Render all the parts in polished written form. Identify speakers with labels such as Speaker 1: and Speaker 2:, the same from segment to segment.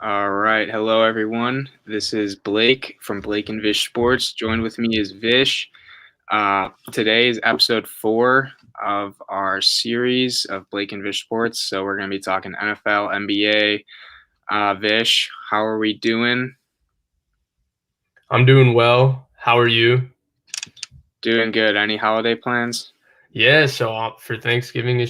Speaker 1: All right. Hello, everyone. This is Blake from Blake and Vish Sports. Joined with me is Vish. Today is episode 4 of our series of Blake and Vish Sports. So we're going to be talking NFL, NBA. Vish, how are we doing?
Speaker 2: I'm doing well. How are you?
Speaker 1: Doing good. Any holiday plans?
Speaker 2: Yeah, so for Thanksgiving,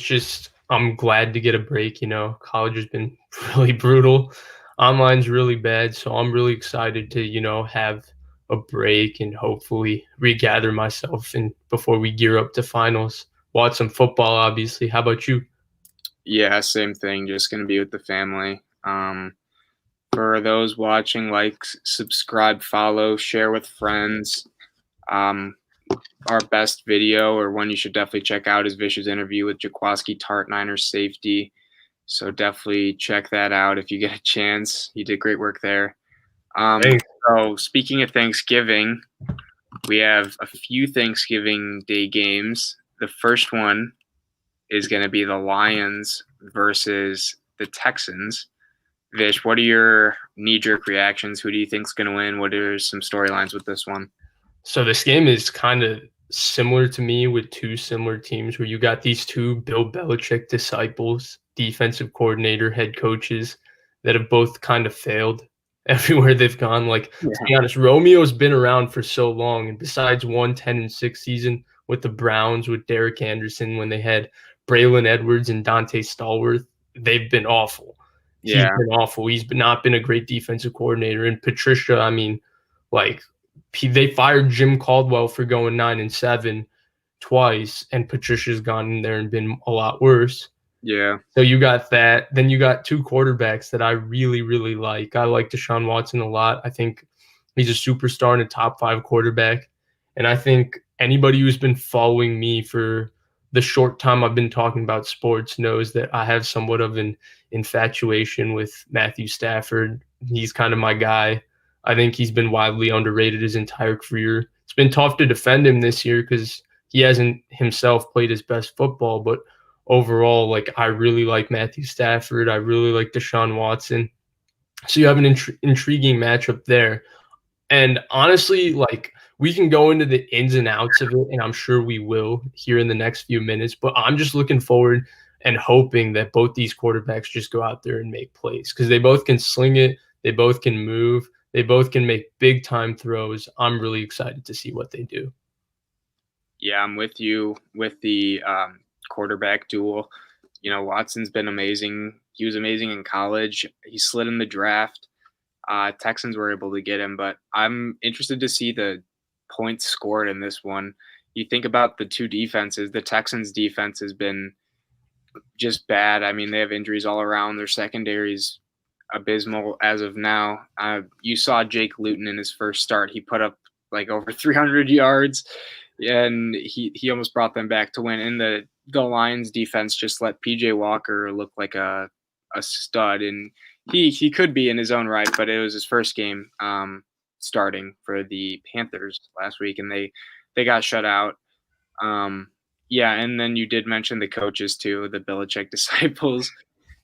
Speaker 2: I'm glad to get a break. College has been really brutal. Online's really bad, so I'm really excited to, have a break and hopefully regather myself and before we gear up to finals. Watch some football, obviously. How about you?
Speaker 1: Yeah, same thing. Just going to be with the family. For those watching, like, subscribe, follow, share with friends. Our best video, or one you should definitely check out, is Vish's interview with Jaquaski Tart, Niners safety. So definitely check that out if you get a chance. He did great work there.
Speaker 2: Thanks.
Speaker 1: So speaking of Thanksgiving, we have a few Thanksgiving Day games. The first one is going to be the Lions versus the Texans. Vish, what are your knee-jerk reactions? Who do you think is going to win? What are some storylines with this one?
Speaker 2: So this game is kind of similar to me with two similar teams where you got these two Bill Belichick disciples, defensive coordinator, head coaches that have both kind of failed everywhere they've gone. Like,
Speaker 1: Yeah.
Speaker 2: to be honest, Romeo's been around for so long, and besides 1-10-6 season with the Browns with Derek Anderson when they had Braylon Edwards and Dante Stallworth, they've been awful. He's
Speaker 1: Yeah.
Speaker 2: been awful. Not been a great defensive coordinator. And Patricia, I mean, like, they fired Jim Caldwell for going 9-7 twice, and Patricia's gone in there and been a lot worse.
Speaker 1: Yeah.
Speaker 2: So you got that. Then you got two quarterbacks that I really, really like. I like Desean Watson a lot. I think he's a superstar and a top 5 quarterback. And I think anybody who's been following me for the short time I've been talking about sports knows that I have somewhat of an infatuation with Matthew Stafford. He's kind of my guy. I think he's been widely underrated his entire career. It's been tough to defend him this year because he hasn't himself played his best football, but overall, like, I really like Matthew Stafford. I really like Desean Watson. So you have an intriguing matchup there. And honestly, like, we can go into the ins and outs of it, and I'm sure we will here in the next few minutes. But I'm just looking forward and hoping that both these quarterbacks just go out there and make plays because they both can sling it. They both can move. They both can make big time throws. I'm really excited to see what they do.
Speaker 1: Yeah, I'm with you with the quarterback duel. You know, Watson's been amazing. He was amazing in college. He slid in the draft. Texans were able to get him, but I'm interested to see the points scored in this one. You think about the two defenses. The Texans' defense has been just bad. I mean, they have injuries all around. Their secondary's abysmal as of now. You saw Jake Luton in his first start. He put up like over 300 yards, and he almost brought them back to win. And the Lions defense just let PJ Walker look like a stud, and he could be in his own right, but it was his first game starting for the Panthers last week, and they got shut out. Yeah, and then you did mention the coaches too, the Belichick disciples.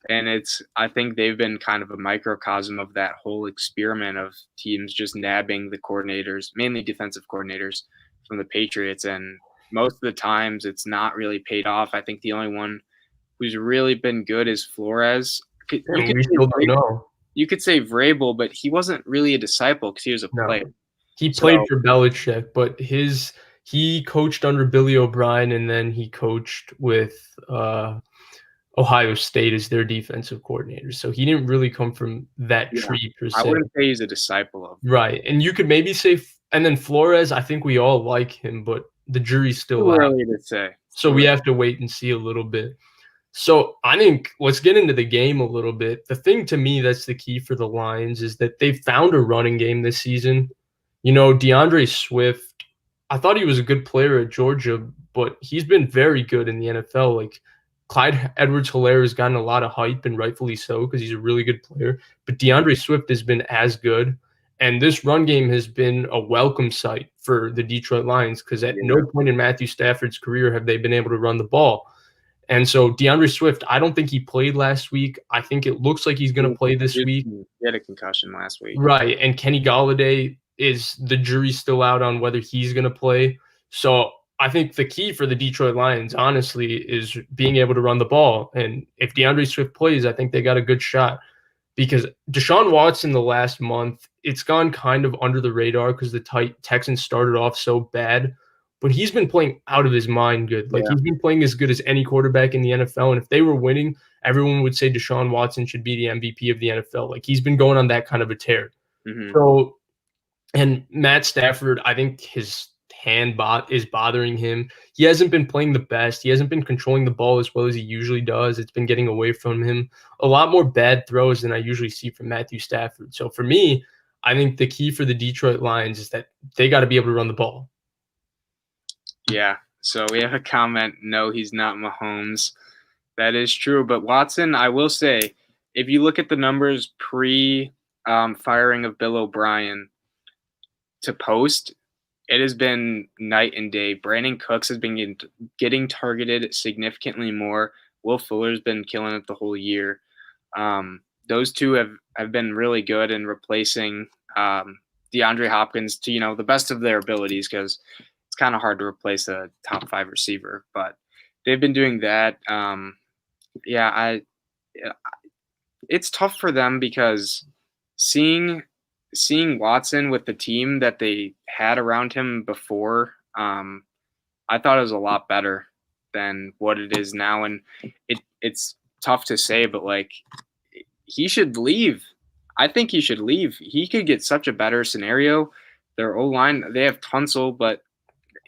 Speaker 1: And I think they've been kind of a microcosm of that whole experiment of teams just nabbing the coordinators, mainly defensive coordinators from the Patriots. And most of the times it's not really paid off. I think the only one who's really been good is Flores.
Speaker 2: And we still don't know.
Speaker 1: You could say Vrabel, but he wasn't really a disciple because he was a player.
Speaker 2: He played for Belichick, but he coached under Billy O'Brien, and then he coached with Ohio State as their defensive coordinator. So he didn't really come from that tree per se.
Speaker 1: I wouldn't say he's a disciple of.
Speaker 2: Right. And you could maybe say, and then Flores, I think we all like him, but the jury's still out.
Speaker 1: Early to say.
Speaker 2: So we have to wait and see a little bit. So I think let's get into the game a little bit. The thing to me that's the key for the Lions is that they've found a running game this season. You know, DeAndre Swift, I thought he was a good player at Georgia, but he's been very good in the NFL. Like, Clyde Edwards-Helaire has gotten a lot of hype, and rightfully so, because he's a really good player. But DeAndre Swift has been as good. And this run game has been a welcome sight for the Detroit Lions because at no point in Matthew Stafford's career have they been able to run the ball. And so DeAndre Swift, I don't think he played last week. I think it looks like he's going to play this week.
Speaker 1: He had a concussion last week.
Speaker 2: Right. And Kenny Golladay, is the jury's still out on whether he's going to play. So I think the key for the Detroit Lions, honestly, is being able to run the ball. And if DeAndre Swift plays, I think they got a good shot. Because Desean Watson the last month, it's gone kind of under the radar because the Texans started off so bad. But he's been playing out of his mind good. Like, he's been playing as good as any quarterback in the NFL. And if they were winning, everyone would say Desean Watson should be the MVP of the NFL. Like, he's been going on that kind of a tear.
Speaker 1: Mm-hmm.
Speaker 2: So, and Matt Stafford, I think his hand is bothering him. He hasn't been playing the best. He hasn't been controlling the ball as well as he usually does. It's been getting away from him. A lot more bad throws than I usually see from Matthew Stafford. So for me, I think the key for the Detroit Lions is that they got to be able to run the ball.
Speaker 1: Yeah. So we have a comment, no, he's not Mahomes. That is true. But Watson, I will say, if you look at the numbers pre-firing of Bill O'Brien to post, it has been night and day. Brandon Cooks has been getting targeted significantly more. Will Fuller's been killing it the whole year. Those two have been really good in replacing DeAndre Hopkins to, the best of their abilities, because it's kind of hard to replace a top 5 receiver. But they've been doing that. It's tough for them because seeing Watson with the team that they had around him before, I thought it was a lot better than what it is now. And it's tough to say, but like, he should leave. I think he should leave. He could get such a better scenario. Their O-line, they have Tunsil, but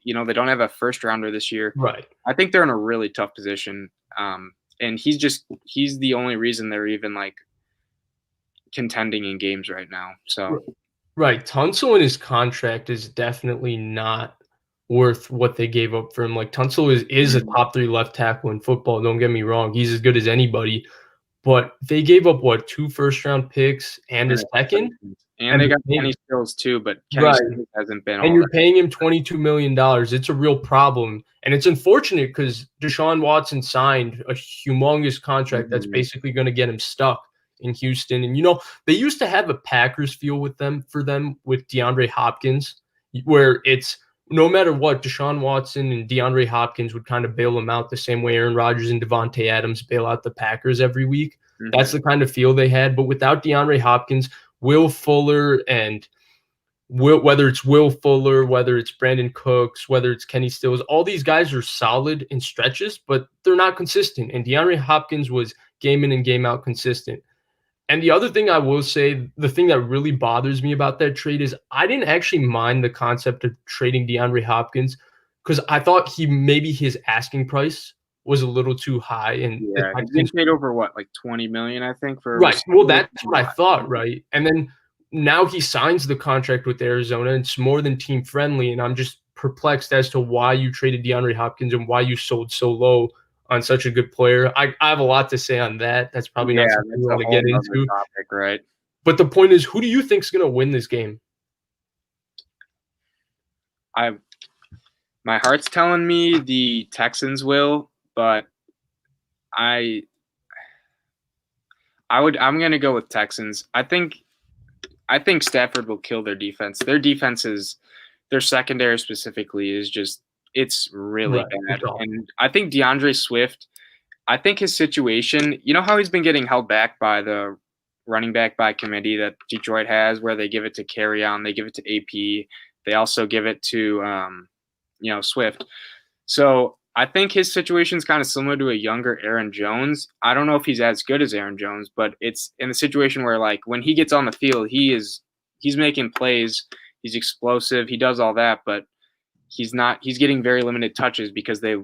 Speaker 1: they don't have a first rounder this year.
Speaker 2: Right.
Speaker 1: I think they're in a really tough position. And he's the only reason they're even like contending in games right now. So
Speaker 2: right. Tunsil in his contract is definitely not worth what they gave up for him. Like, Tunsil is a top 3 left tackle in football. Don't get me wrong. He's as good as anybody. But they gave up 2 first-round picks and a second?
Speaker 1: And they got Kenny Stills too, but Kenny Stills hasn't been.
Speaker 2: And you're paying him $22 million. It's a real problem. And it's unfortunate because Desean Watson signed a humongous contract that's basically going to get him stuck in Houston. And, they used to have a Packers feel with DeAndre Hopkins, where it's no matter what, Desean Watson and DeAndre Hopkins would kind of bail them out the same way Aaron Rodgers and Devontae Adams bail out the Packers every week. Mm-hmm. That's the kind of feel they had. But without DeAndre Hopkins, Will Fuller, whether it's Will Fuller, whether it's Brandon Cooks, whether it's Kenny Stills, all these guys are solid in stretches, but they're not consistent. And DeAndre Hopkins was game in and game out consistent. And the other thing I will say, the thing that really bothers me about that trade is I didn't actually mind the concept of trading DeAndre Hopkins because I thought his asking price was a little too high. And
Speaker 1: he's been paid over like $20 million, I think.
Speaker 2: Right. Well, that's what I thought, right? And then now he signs the contract with Arizona. And it's more than team friendly, and I'm just perplexed as to why you traded DeAndre Hopkins and why you sold so low on such a good player. I have a lot to say on that. That's probably not something we want to get into.
Speaker 1: Topic, right?
Speaker 2: But the point is, who do you think is going to win this game?
Speaker 1: My heart's telling me the Texans will, but I'm going to go with Texans. I think Stafford will kill their defense. Their their secondary specifically is just, it's really bad. And I think DeAndre Swift, I think his situation, how he's been getting held back by the running back by committee that Detroit has, where they give it to Kumaran, they give it to AP, they also give it to Swift. So I think his situation is kind of similar to a younger Aaron Jones. I don't know if he's as good as Aaron Jones, but it's in a situation where, like, when he gets on the field, he's making plays, he's explosive, he does all that, but he's getting very limited touches because they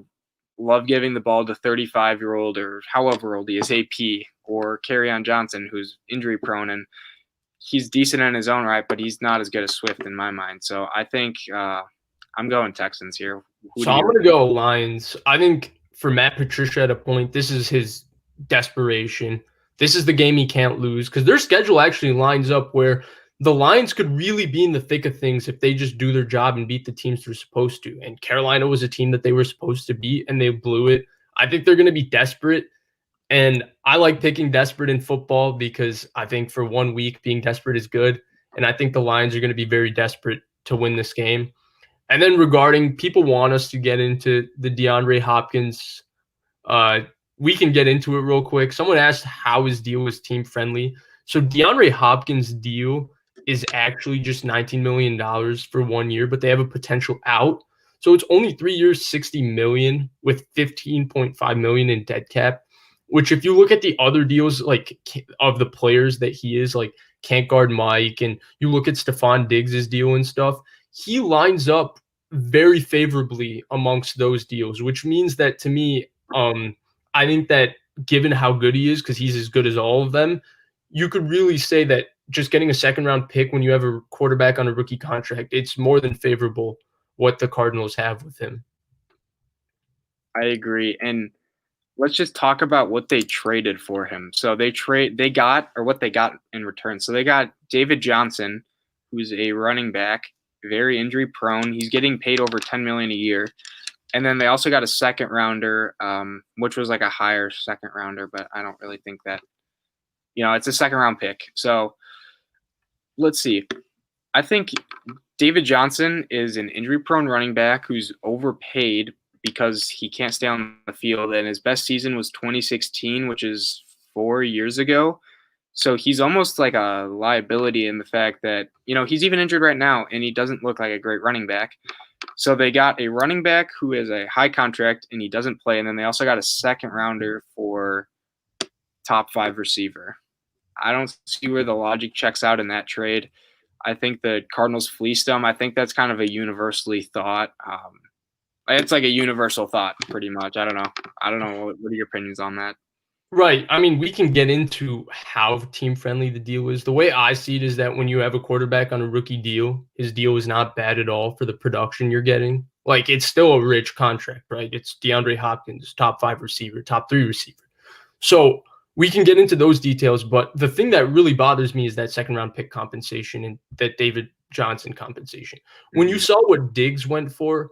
Speaker 1: love giving the ball to 35-year-old or however old he is, AP or Kerryon Johnson, who's injury prone, and he's decent in his own right, but he's not as good as Swift in my mind. So I think I'm going Texans here.
Speaker 2: So I'm going to go Lions. I think for Matt Patricia at a point, this is his desperation. This is the game he can't lose because their schedule actually lines up where the Lions could really be in the thick of things if they just do their job and beat the teams they're supposed to. And Carolina was a team that they were supposed to beat, and they blew it. I think they're going to be desperate. And I like picking desperate in football because I think for 1 week being desperate is good. And I think the Lions are going to be very desperate to win this game. And then regarding people want us to get into the DeAndre Hopkins, we can get into it real quick. Someone asked how his deal was team friendly. So DeAndre Hopkins' deal is actually just $19 million for 1 year, but they have a potential out. So it's only 3 years, $60 million with $15.5 million in dead cap. Which, if you look at the other deals, like of the players that he is, like can't guard Mike, and you look at Stephon Diggs' deal and stuff, he lines up very favorably amongst those deals, which means that to me, I think that given how good he is, because he's as good as all of them, you could really say that just getting a second round pick when you have a quarterback on a rookie contract, it's more than favorable what the Cardinals have with him.
Speaker 1: I agree. And let's just talk about what they traded for him. So what they got in return. So they got David Johnson, who's a running back, very injury prone. He's getting paid over $10 million a year. And then they also got a second rounder, which was like a higher second rounder, but I don't really think that, it's a second round pick. So let's see. I think David Johnson is an injury prone running back who's overpaid because he can't stay on the field. And his best season was 2016, which is 4 years ago. So he's almost like a liability in the fact that, he's even injured right now and he doesn't look like a great running back. So they got a running back who is a high contract and he doesn't play. And then they also got a second rounder for top 5 receiver. I don't see where the logic checks out in that trade. I think the Cardinals fleeced them. I think that's kind of a universally thought. It's like a universal thought, pretty much. I don't know. What are your opinions on that?
Speaker 2: Right. I mean, we can get into how team-friendly the deal is. The way I see it is that when you have a quarterback on a rookie deal, his deal is not bad at all for the production you're getting. Like, it's still a rich contract, right? It's DeAndre Hopkins, top 5 receiver, top 3 receiver. So we can get into those details, but the thing that really bothers me is that second-round pick compensation and that David Johnson compensation. When you saw what Diggs went for,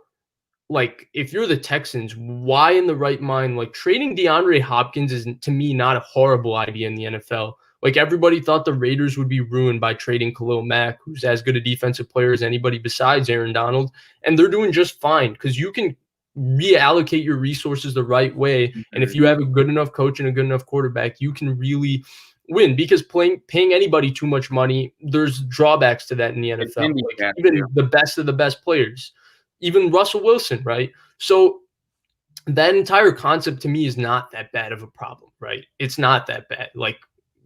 Speaker 2: like, if you're the Texans, why in the right mind, like, trading DeAndre Hopkins is, to me, not a horrible idea in the NFL. Like, everybody thought the Raiders would be ruined by trading Khalil Mack, who's as good a defensive player as anybody besides Aaron Donald, and they're doing just fine because you can reallocate your resources the right way, and if you have a good enough coach and a good enough quarterback, you can really win, because paying anybody too much money, there's drawbacks to that in the NFL. Like, even the best of the best players. Even Russell Wilson, right? So that entire concept to me is not that bad of a problem, right? It's not that bad. Like,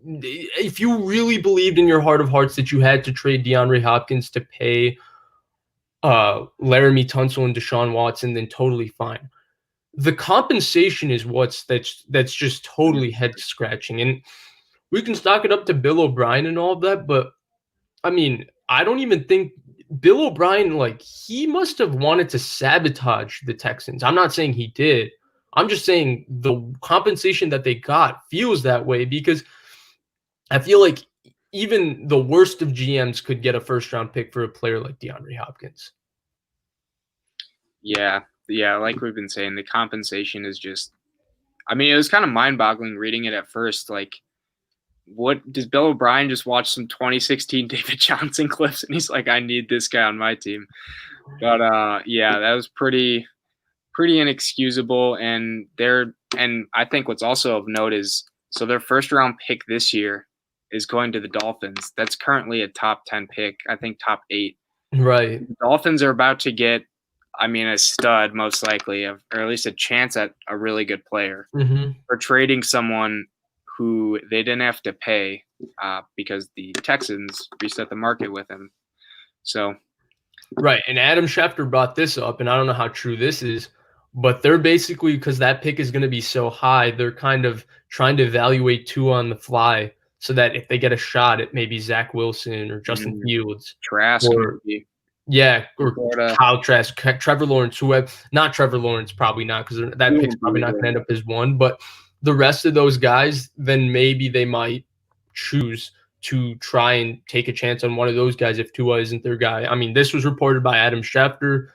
Speaker 2: if you really believed in your heart of hearts that you had to trade DeAndre Hopkins to pay Laramie Tunsil and Desean Watson, then totally fine. The compensation is that's just totally head scratching. And we can stock it up to Bill O'Brien and all of that, but I mean, I don't even think Bill O'Brien, like, he must have wanted to sabotage the Texans. I'm not saying he did. I'm just saying the compensation that they got feels that way, because I feel like even the worst of GMs could get a first-round pick for a player like DeAndre Hopkins.
Speaker 1: Yeah, like we've been saying, the compensation is just – I mean, it was kind of mind-boggling reading it at first. Like, what does Bill O'Brien just watch some 2016 David Johnson clips and he's like, I need this guy on my team. But that was pretty inexcusable. And I think what's also of note is, so their first round pick this year is going to the Dolphins. That's currently a top 10 pick, I think top 8.
Speaker 2: Right.
Speaker 1: The Dolphins are about to get, a stud most likely, or at least a chance at a really good player for trading someone who they didn't have to pay because the Texans reset the market with him. So,
Speaker 2: right. And Adam Schefter brought this up, and I don't know how true this is, but they're basically, because that pick is going to be so high, they're kind of trying to evaluate two on the fly so that if they get a shot at maybe Zach Wilson or Justin Fields.
Speaker 1: Trask.
Speaker 2: Or Kyle Trask, Trevor Lawrence, not Trevor Lawrence, probably not, because that pick's probably not going to end up as one, but the rest of those guys, then maybe they might choose to try and take a chance on one of those guys if Tua isn't their guy. I mean, this was reported by Adam Schefter.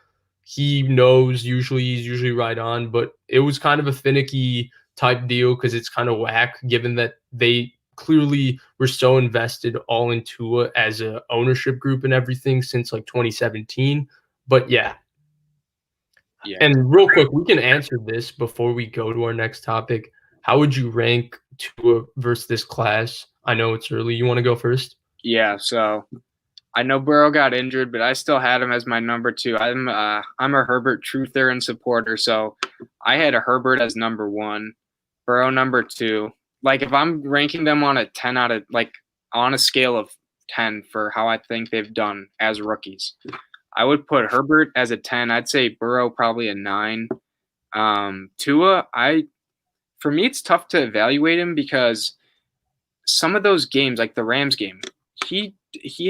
Speaker 2: he knows he's usually right on, but it was kind of a finicky type deal because it's kind of whack given that they clearly were so invested all in Tua as a ownership group and everything since like 2017. But yeah. And real quick, we can answer this before we go to our next topic. How would you rank Tua versus this class? I know it's early. You want to go first?
Speaker 1: Yeah, so I know Burrow got injured, but I still had him as my number 2. I'm a Herbert truther and supporter, so I had a Herbert as number 1, Burrow number 2. Like if I'm ranking them on a 10 out of on a scale of 10 for how I think they've done as rookies, I would put Herbert as a 10. I'd say Burrow probably a 9. Tua, for me it's tough to evaluate him because some of those games, like the Rams game, he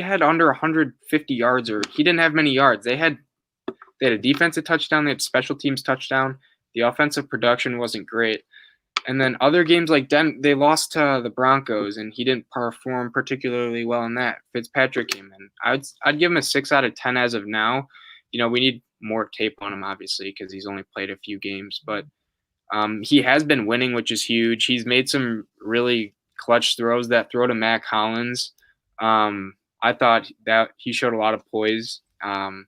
Speaker 1: had under 150 yards, or he didn't have many yards. They had a defensive touchdown, they had special teams touchdown. The offensive production wasn't great. And then other games like they lost to the Broncos, and he didn't perform particularly well in that. Fitzpatrick came in. I'd give him a 6 out of 10 as of now. We need more tape on him, obviously, because he's only played a few games. But he has been winning, which is huge. He's made some really clutch throws. That throw to Mac Hollins, I thought that he showed a lot of poise and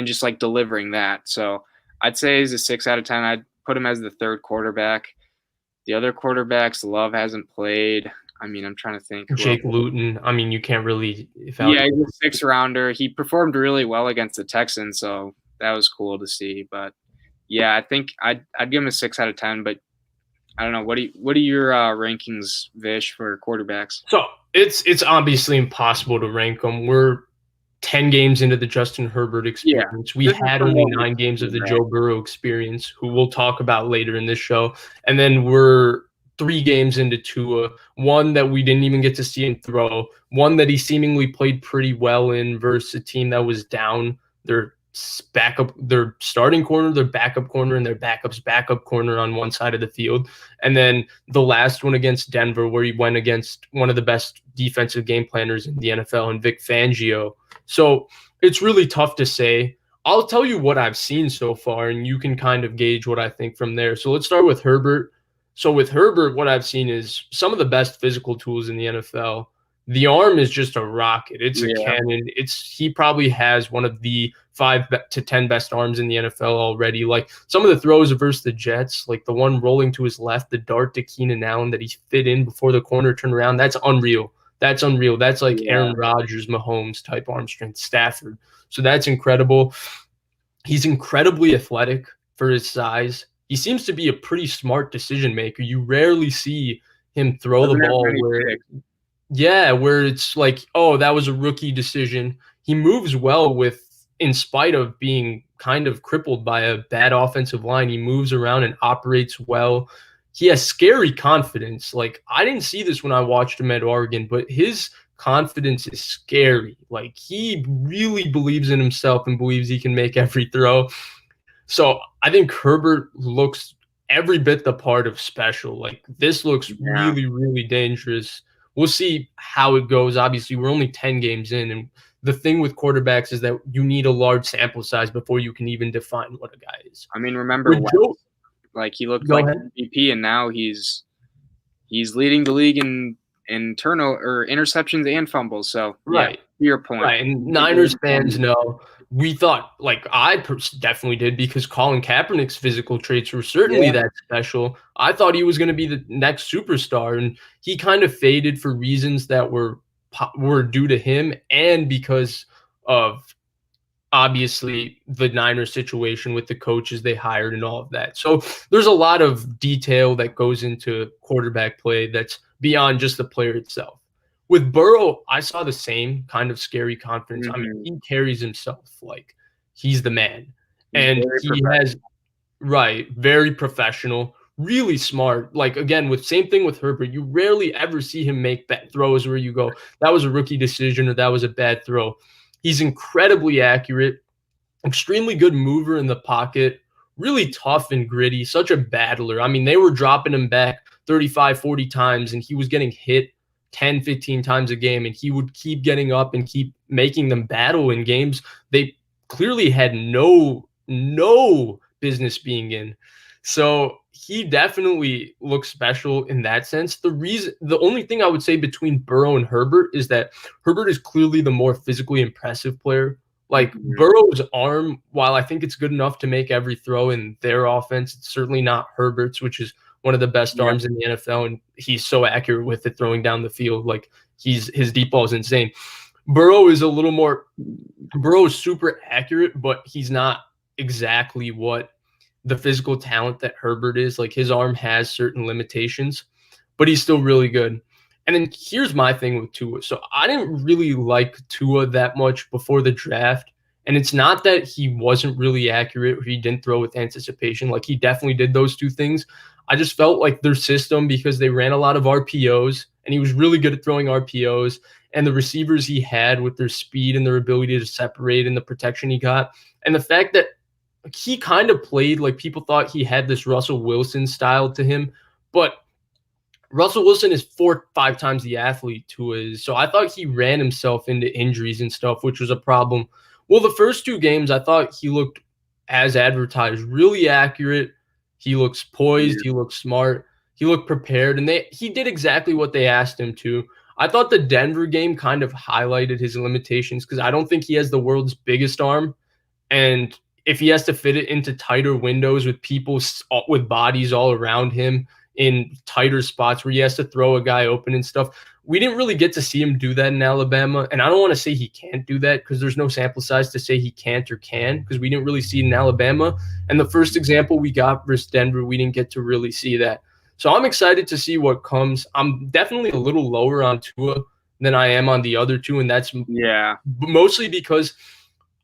Speaker 1: just like delivering that. So I'd say he's a 6 out of 10. I'd put him as the 3rd quarterback. The other quarterbacks, Love hasn't played. I mean, I'm trying to think.
Speaker 2: Jake Luton. I mean, you can't really
Speaker 1: evaluate. Yeah, he's a 6th rounder. He performed really well against the Texans, so that was cool to see. But yeah, I think I'd give him a 6 out of 10. But I don't know. What are your rankings, Vish, for quarterbacks?
Speaker 2: So it's obviously impossible to rank them. We're 10 games into the Justin Herbert experience. We had only 9 games of the Joe Burrow experience, who we'll talk about later in this show. And then we're 3 games into Tua, one that we didn't even get to see him throw, one that he seemingly played pretty well in versus a team that was down their starting corner, their backup corner, and their backup's backup corner on one side of the field. And then the last one against Denver, where he went against one of the best defensive game planners in the NFL, and Vic Fangio. So it's really tough to say. I'll tell you what I've seen so far, and you can kind of gauge what I think from there. So let's start with Herbert. So with Herbert, what I've seen is some of the best physical tools in the NFL. The arm is just a rocket. It's a cannon. He probably has one of the 5 to 10 best arms in the NFL already. Like some of the throws versus the Jets, like the one rolling to his left, the dart to Keenan Allen that he fit in before the corner turned around. That's unreal. That's like Aaron Rodgers, Mahomes type arm strength, Stafford. So that's incredible. He's incredibly athletic for his size. He seems to be a pretty smart decision maker. You rarely see him throw the ball where it's like, oh, that was a rookie decision. He moves well in spite of being kind of crippled by a bad offensive line. He moves around and operates well. He has scary confidence. Like, I didn't see this when I watched him at Oregon, but his confidence is scary. Like, he really believes in himself and believes he can make every throw. So I think Herbert looks every bit the part of special. Like, this looks really, really dangerous. We'll see how it goes. Obviously, we're only 10 games in, and the thing with quarterbacks is that you need a large sample size before you can even define what a guy is.
Speaker 1: I mean, remember like he looked like MVP, and now he's leading the league in turnover or interceptions and fumbles. So to your point.
Speaker 2: Right, and Niners fans know. We thought, like I definitely did, because Colin Kaepernick's physical traits were certainly that special. I thought he was going to be the next superstar, and he kind of faded for reasons that were due to him and because of obviously the Niners situation with the coaches they hired and all of that. So there's a lot of detail that goes into quarterback play that's beyond just the player itself. With Burrow, I saw the same kind of scary confidence. I mean, he carries himself like he's the man. And he has, very professional, really smart. Like, again, same thing with Herbert. You rarely ever see him make bad throws where you go, that was a rookie decision or that was a bad throw. He's incredibly accurate, extremely good mover in the pocket, really tough and gritty, such a battler. I mean, they were dropping him back 35, 40 times, and he was getting hit 10, 15 times a game, and he would keep getting up and keep making them battle in games they clearly had no no business being in. So he definitely looks special in that sense. The only thing I would say between Burrow and Herbert is that Herbert is clearly the more physically impressive player. Like
Speaker 1: Mhm.
Speaker 2: Burrow's arm, while I think it's good enough to make every throw in their offense, it's certainly not Herbert's, which is one of the best
Speaker 1: Yep.
Speaker 2: arms in the NFL, and he's so accurate with it throwing down the field. Like his deep ball is insane. Burrow is a little more Burrow is super accurate, but he's not exactly what the physical talent that Herbert is. Like his arm has certain limitations, but he's still really good. And then here's my thing with Tua. So I didn't really like Tua that much before the draft. And it's not that he wasn't really accurate or he didn't throw with anticipation. Like he definitely did those two things. I just felt like their system, because they ran a lot of RPOs and he was really good at throwing RPOs, and the receivers he had with their speed and their ability to separate and the protection he got, and the fact that he kind of played like people thought he had this Russell Wilson style to him, but Russell Wilson is 4-5 times the athlete to his. So I thought he ran himself into injuries and stuff, which was a problem. Well, the first two games, I thought he looked as advertised, really accurate. He looks poised.
Speaker 1: Yeah.
Speaker 2: He looks smart. He looked prepared, and he did exactly what they asked him to. I thought the Denver game kind of highlighted his limitations because I don't think he has the world's biggest arm. And if he has to fit it into tighter windows with people with bodies all around him in tighter spots where he has to throw a guy open and stuff, we didn't really get to see him do that in Alabama. And I don't want to say he can't do that because there's no sample size to say he can't or can, because we didn't really see it in Alabama. And the first example we got versus Denver, we didn't get to really see that. So I'm excited to see what comes. I'm definitely a little lower on Tua than I am on the other two, and that's mostly because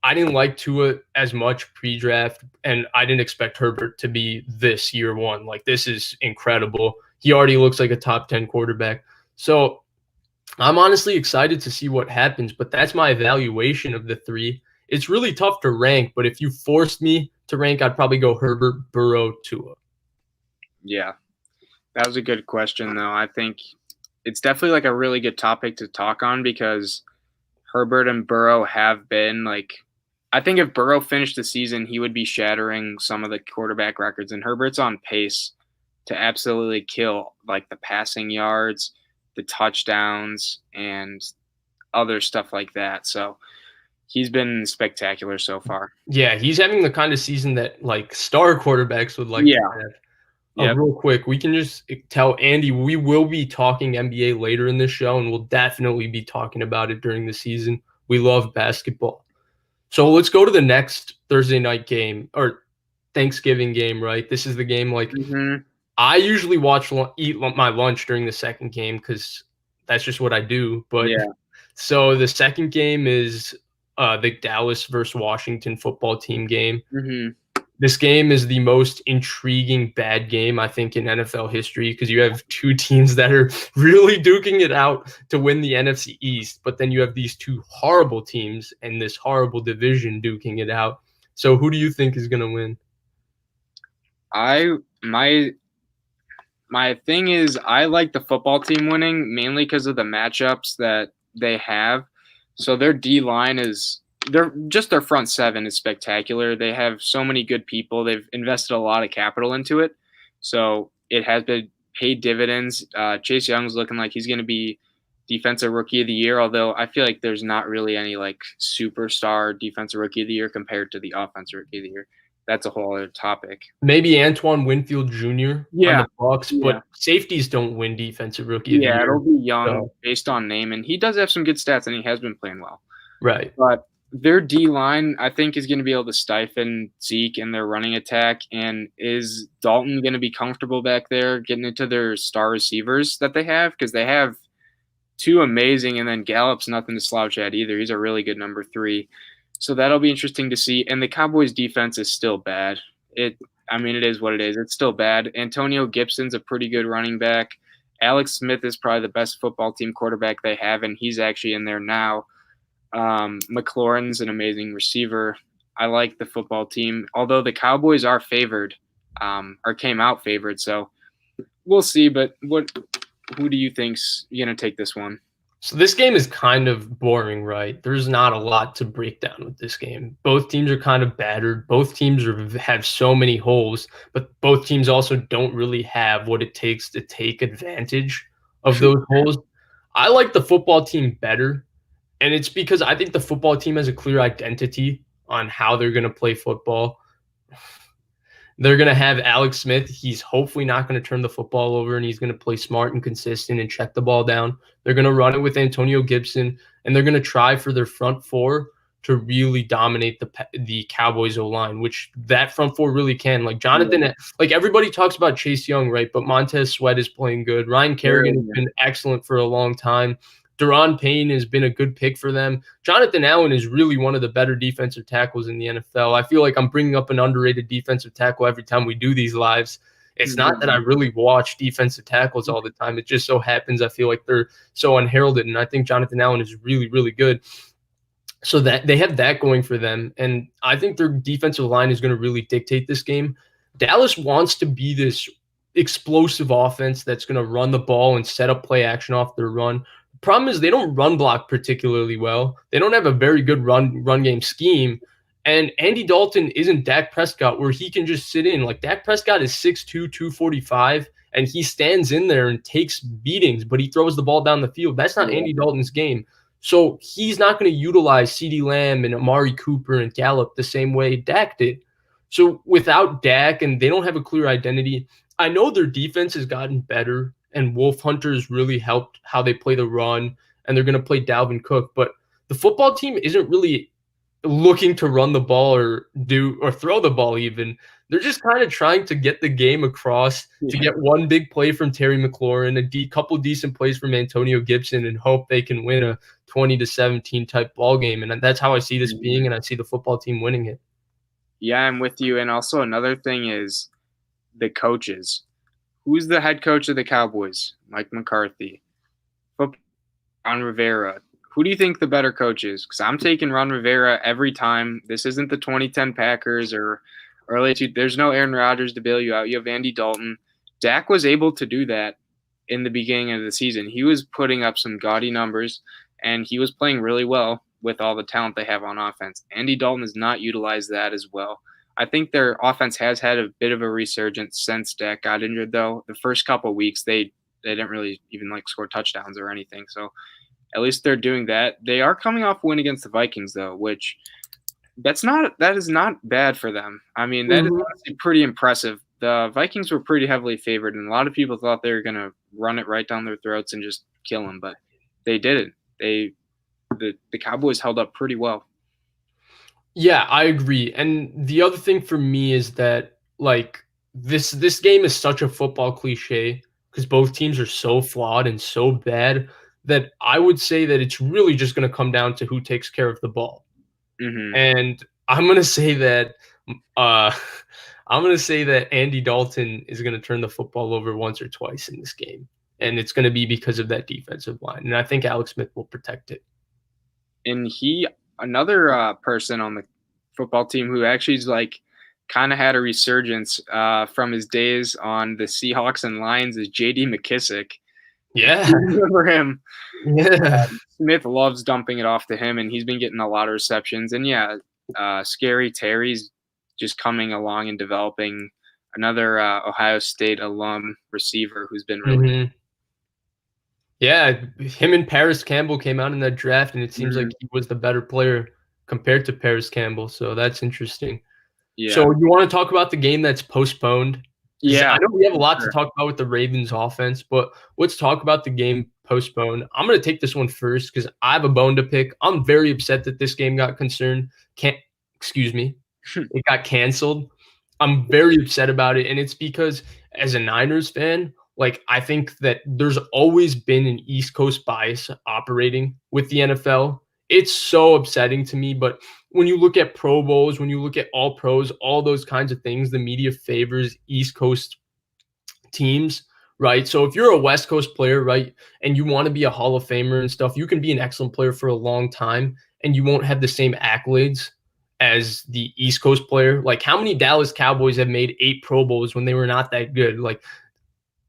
Speaker 2: I didn't like Tua as much pre-draft, and I didn't expect Herbert to be this year one. Like, this is incredible. He already looks like a top 10 quarterback. So I'm honestly excited to see what happens, but that's my evaluation of the three. It's really tough to rank, but if you forced me to rank, I'd probably go Herbert, Burrow, Tua.
Speaker 1: Yeah, that was a good question, though. I think it's definitely like a really good topic to talk on because Herbert and Burrow have been like, I think if Burrow finished the season, he would be shattering some of the quarterback records, and Herbert's on pace to absolutely kill like the passing yards, the touchdowns, and other stuff like that. So he's been spectacular so far.
Speaker 2: Yeah, he's having the kind of season that like star quarterbacks would like to have.
Speaker 1: Yep.
Speaker 2: Real quick, we can just tell Andy we will be talking NBA later in this show, and we'll definitely be talking about it during the season. We love basketball. So let's go to the next Thursday night game or Thanksgiving game, right? This is the game like I usually eat my lunch during the second game because that's just what I do. But so the second game is the Dallas versus Washington football team game. This game is the most intriguing bad game, I think, in NFL history because you have two teams that are really duking it out to win the NFC East, but then you have these two horrible teams and this horrible division duking it out. So who do you think is going to win?
Speaker 1: My thing is I like the football team winning mainly because of the matchups that they have. So their D-line is their front seven is spectacular. They have so many good people. They've invested a lot of capital into it. So it has been paid dividends. Chase Young's looking like he's going to be defensive rookie of the year, although I feel like there's not really any like superstar defensive rookie of the year compared to the offensive rookie of the year. That's a whole other topic.
Speaker 2: Maybe Antoine Winfield Jr. on the Bucks, but safeties don't win defensive rookie of the year.
Speaker 1: It'll be Young based on name, and he does have some good stats, and he has been playing well.
Speaker 2: Right.
Speaker 1: But their D-line, I think, is going to be able to stifle Zeke and their running attack. And is Dalton going to be comfortable back there getting into their star receivers that they have? Because they have two amazing, and then Gallup's nothing to slouch at either. He's a really good number 3. So that'll be interesting to see. And the Cowboys' defense is still bad. It is what it is. It's still bad. Antonio Gibson's a pretty good running back. Alex Smith is probably the best football team quarterback they have, and he's actually in there now. McLaurin's an amazing receiver. I like the football team, although the Cowboys are favored, or came out favored. So we'll see. But who do you think's going to take this one?
Speaker 2: So this game is kind of boring, right? There's not a lot to break down with this game. Both teams are kind of battered. Both teams have so many holes, but both teams also don't really have what it takes to take advantage of those holes. I like the football team better, and it's because I think the football team has a clear identity on how they're going to play football. They're going to have Alex Smith. He's hopefully not going to turn the football over, and he's going to play smart and consistent and check the ball down. They're going to run it with Antonio Gibson, and they're going to try for their front four to really dominate the Cowboys O-line, which that front four really can. Like Jonathan, like everybody talks about Chase Young, right? But Montez Sweat is playing good. Ryan Kerrigan has been excellent for a long time. Daron Payne has been a good pick for them. Jonathan Allen is really one of the better defensive tackles in the NFL. I feel like I'm bringing up an underrated defensive tackle every time we do these lives. It's not that I really watch defensive tackles all the time. It just so happens I feel like they're so unheralded, and I think Jonathan Allen is really, really good. So that they have that going for them, and I think their defensive line is going to really dictate this game. Dallas wants to be this explosive offense that's going to run the ball and set up play action off their run. Problem is they don't run block particularly well. They don't have a very good run game scheme. And Andy Dalton isn't Dak Prescott where he can just sit in. Like Dak Prescott is 6'2", 245, and he stands in there and takes beatings, but he throws the ball down the field. That's not Andy Dalton's game. So he's not going to utilize CeeDee Lamb and Amari Cooper and Gallup the same way Dak did. So without Dak, and they don't have a clear identity, I know their defense has gotten better, and Wolf Hunter's really helped how they play the run, and they're going to play Dalvin Cook. But the football team isn't really looking to run the ball or throw the ball even. They're just kind of trying to get the game across, to get one big play from Terry McLaurin, a couple decent plays from Antonio Gibson, and hope they can win a 20-17 type ball game. And that's how I see this being, and I see the football team winning it.
Speaker 1: Yeah, I'm with you. And also another thing is the coaches. Who's the head coach of the Cowboys? Mike McCarthy. Ron Rivera. Who do you think the better coach is? Because I'm taking Ron Rivera every time. This isn't the 2010 Packers or early. There's no Aaron Rodgers to bail you out. You have Andy Dalton. Dak was able to do that in the beginning of the season. He was putting up some gaudy numbers, and he was playing really well with all the talent they have on offense. Andy Dalton has not utilized that as well. I think their offense has had a bit of a resurgence since Dak got injured, though. The first couple of weeks, they didn't really even score touchdowns or anything. So at least they're doing that. They are coming off a win against the Vikings, though, which that is not bad for them. I mean, that is honestly pretty impressive. The Vikings were pretty heavily favored, and a lot of people thought they were going to run it right down their throats and just kill them, but they didn't. The Cowboys held up pretty well.
Speaker 2: Yeah, I agree. And the other thing for me is that this game is such a football cliche because both teams are so flawed and so bad that I would say that it's really just going to come down to who takes care of the ball. And I'm going to say that Andy Dalton is going to turn the football over once or twice in this game, and it's going to be because of that defensive line. And I think Alex Smith will protect it. And
Speaker 1: another person on the football team who actually is kind of had a resurgence from his days on the Seahawks and Lions is J.D. McKissick.
Speaker 2: Yeah.
Speaker 1: Remember him?
Speaker 2: Yeah.
Speaker 1: Smith loves dumping it off to him, and he's been getting a lot of receptions. And Scary Terry's just coming along and developing, another Ohio State alum receiver who's been really
Speaker 2: Yeah, him and Paris Campbell came out in that draft, and it seems like he was the better player compared to Paris Campbell. So that's interesting. Yeah. So you want to talk about the game that's postponed?
Speaker 1: Yeah.
Speaker 2: I know we have a lot to talk about with the Ravens offense, but let's talk about the game postponed. I'm going to take this one first because I have a bone to pick. I'm very upset that this game got it got canceled. I'm very upset about it, and it's because as a Niners fan, I think that there's always been an East Coast bias operating with the NFL. It's so upsetting to me, but when you look at Pro Bowls, when you look at All Pros, all those kinds of things, the media favors East Coast teams, right? So if you're a West Coast player, right, and you want to be a Hall of Famer and stuff, you can be an excellent player for a long time, and you won't have the same accolades as the East Coast player. How many Dallas Cowboys have made 8 Pro Bowls when they were not that good?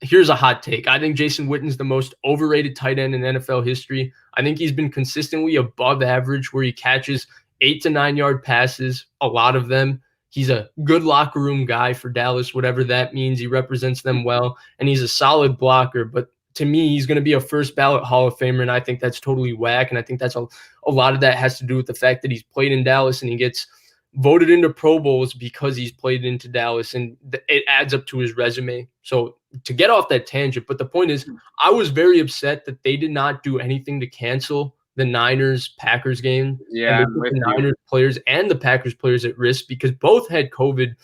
Speaker 2: here's a hot take. I think Jason Witten's the most overrated tight end in NFL history. I think he's been consistently above average where he catches 8 to 9 yard passes, a lot of them. He's a good locker room guy for Dallas, whatever that means. He represents them well, and he's a solid blocker. But to me, he's going to be a first ballot Hall of Famer, and I think that's totally whack. And I think that's a lot of that has to do with the fact that he's played in Dallas and he gets voted into Pro Bowls because he's played into Dallas, and it adds up to his resume. So to get off that tangent, but the point is, I was very upset that they did not do anything to cancel the Niners-Packers game.
Speaker 1: Yeah,
Speaker 2: and they put the Niners players and the Packers players at risk because both had COVID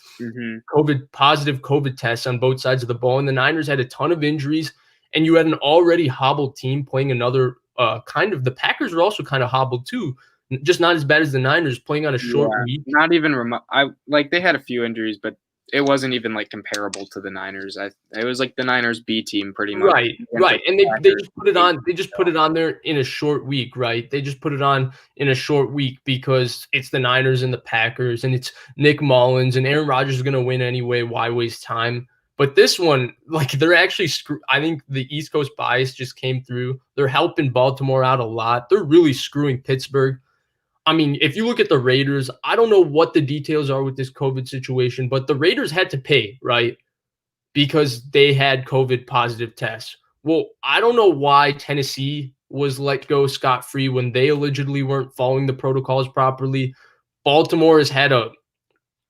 Speaker 2: positive COVID tests on both sides of the ball, and the Niners had a ton of injuries, and you had an already hobbled team playing another the Packers were also kind of hobbled too. Just not as bad as the Niners playing on a short week.
Speaker 1: Not even remote. They had a few injuries, but it wasn't even like comparable to the Niners. It was like the Niners B team pretty much.
Speaker 2: Right. And they just put it on. They just put it on there in a short week, right? They just put it on in a short week because it's the Niners and the Packers, and it's Nick Mullins, and Aaron Rodgers is going to win anyway. Why waste time? But this one, they're actually I think the East Coast bias just came through. They're helping Baltimore out a lot. They're really screwing Pittsburgh. I mean, if you look at the Raiders, I don't know what the details are with this COVID situation, but the Raiders had to pay, right? Because they had COVID positive tests. Well, I don't know why Tennessee was let go scot-free when they allegedly weren't following the protocols properly. Baltimore has had a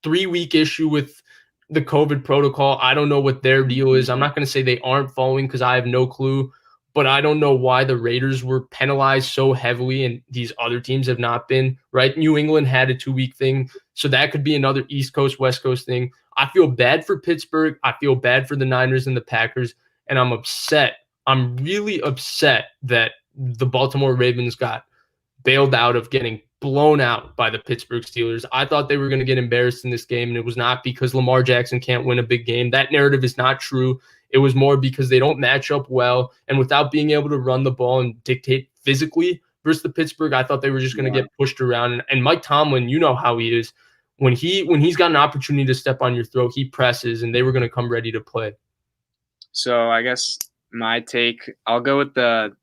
Speaker 2: 3-week issue with the COVID protocol. I don't know what their deal is. I'm not going to say they aren't following because I have no clue. But I don't know why the Raiders were penalized so heavily and these other teams have not been, right? New England had a 2-week thing, so that could be another East Coast, West Coast thing. I feel bad for Pittsburgh. I feel bad for the Niners and the Packers, and I'm upset. I'm really upset that the Baltimore Ravens got bailed out of getting blown out by the Pittsburgh Steelers. I thought they were going to get embarrassed in this game, and it was not because Lamar Jackson can't win a big game. That narrative is not true. It was more because they don't match up well, and without being able to run the ball and dictate physically versus the Pittsburgh, I thought they were just going to get pushed around. And Mike Tomlin, you know how he is. When he's got an opportunity to step on your throat, he presses, and they were going to come ready to play.
Speaker 1: So I guess my take, I'll go with the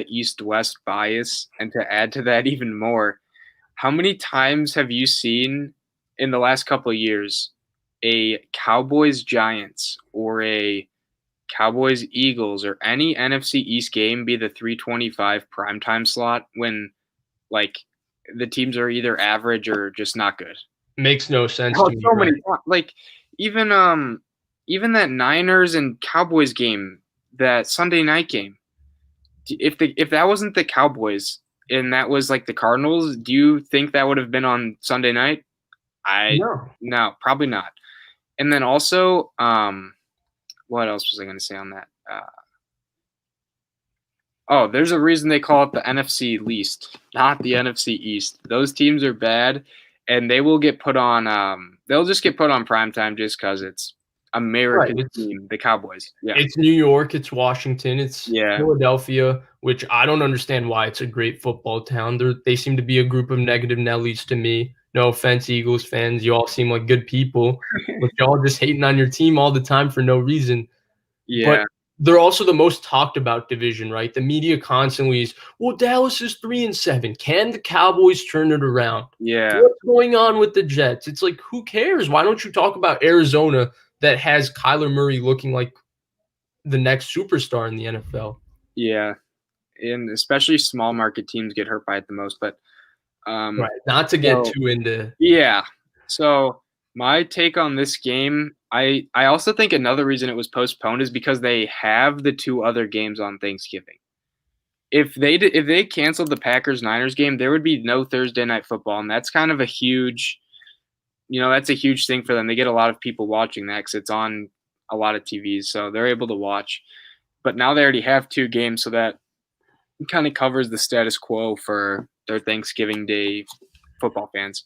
Speaker 1: East-West bias, and to add to that even more, how many times have you seen in the last couple of years a Cowboys-Giants or a Cowboys-Eagles or any NFC East game be the 325 primetime slot when the teams are either average or just not good?
Speaker 2: Makes no sense to me.
Speaker 1: So many, even that Niners and Cowboys game, that Sunday night game, if that wasn't the Cowboys and that was the Cardinals, do you think that would have been on Sunday night? No, probably not. And then also, what else was I going to say on that? There's a reason they call it the NFC least, not the NFC East. Those teams are bad, and they will get put on. They'll just get put on primetime just because it's American team, the Cowboys. Yeah,
Speaker 2: it's New York, it's Washington, it's Philadelphia, which I don't understand why it's a great football town. They seem to be a group of negative Nellies to me. No offense, Eagles fans. You all seem like good people, but y'all just hating on your team all the time for no reason.
Speaker 1: Yeah.
Speaker 2: But they're also the most talked about division, right? The media constantly is, well, Dallas is 3-7. Can the Cowboys turn it around?
Speaker 1: Yeah.
Speaker 2: What's going on with the Jets? It's like, who cares? Why don't you talk about Arizona that has Kyler Murray looking like the next superstar in the NFL?
Speaker 1: Yeah. And especially small market teams get hurt by it the most, but
Speaker 2: right. Not to get too into.
Speaker 1: Yeah. So my take on this game, I also think another reason it was postponed is because they have the 2 other games on Thanksgiving. If they canceled the Packers-Niners game, there would be no Thursday night football, and that's kind of a huge, that's a huge thing for them. They get a lot of people watching that because it's on a lot of TVs, so they're able to watch. But now they already have 2 games, so that kind of covers the status quo for their Thanksgiving Day football fans.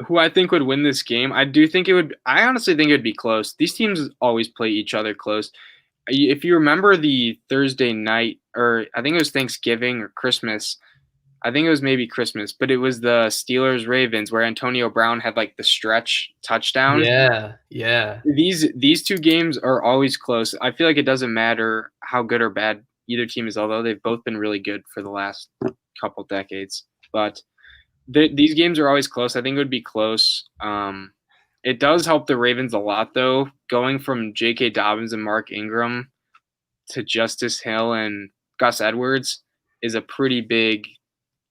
Speaker 1: Who I think would win this game, I honestly think it would be close. These teams always play each other close. If you remember the Thursday night, or I think it was Thanksgiving or Christmas, I think it was maybe Christmas, but it was the Steelers Ravens where Antonio Brown had like the stretch touchdown.
Speaker 2: Yeah.
Speaker 1: These two games are always close. I feel like it doesn't matter how good or bad either team is, although they've both been really good for the last couple decades. But these games are always close. I think it would be close. It does help the Ravens a lot, though, going from J.K. Dobbins and Mark Ingram to Justice Hill and Gus Edwards is a pretty big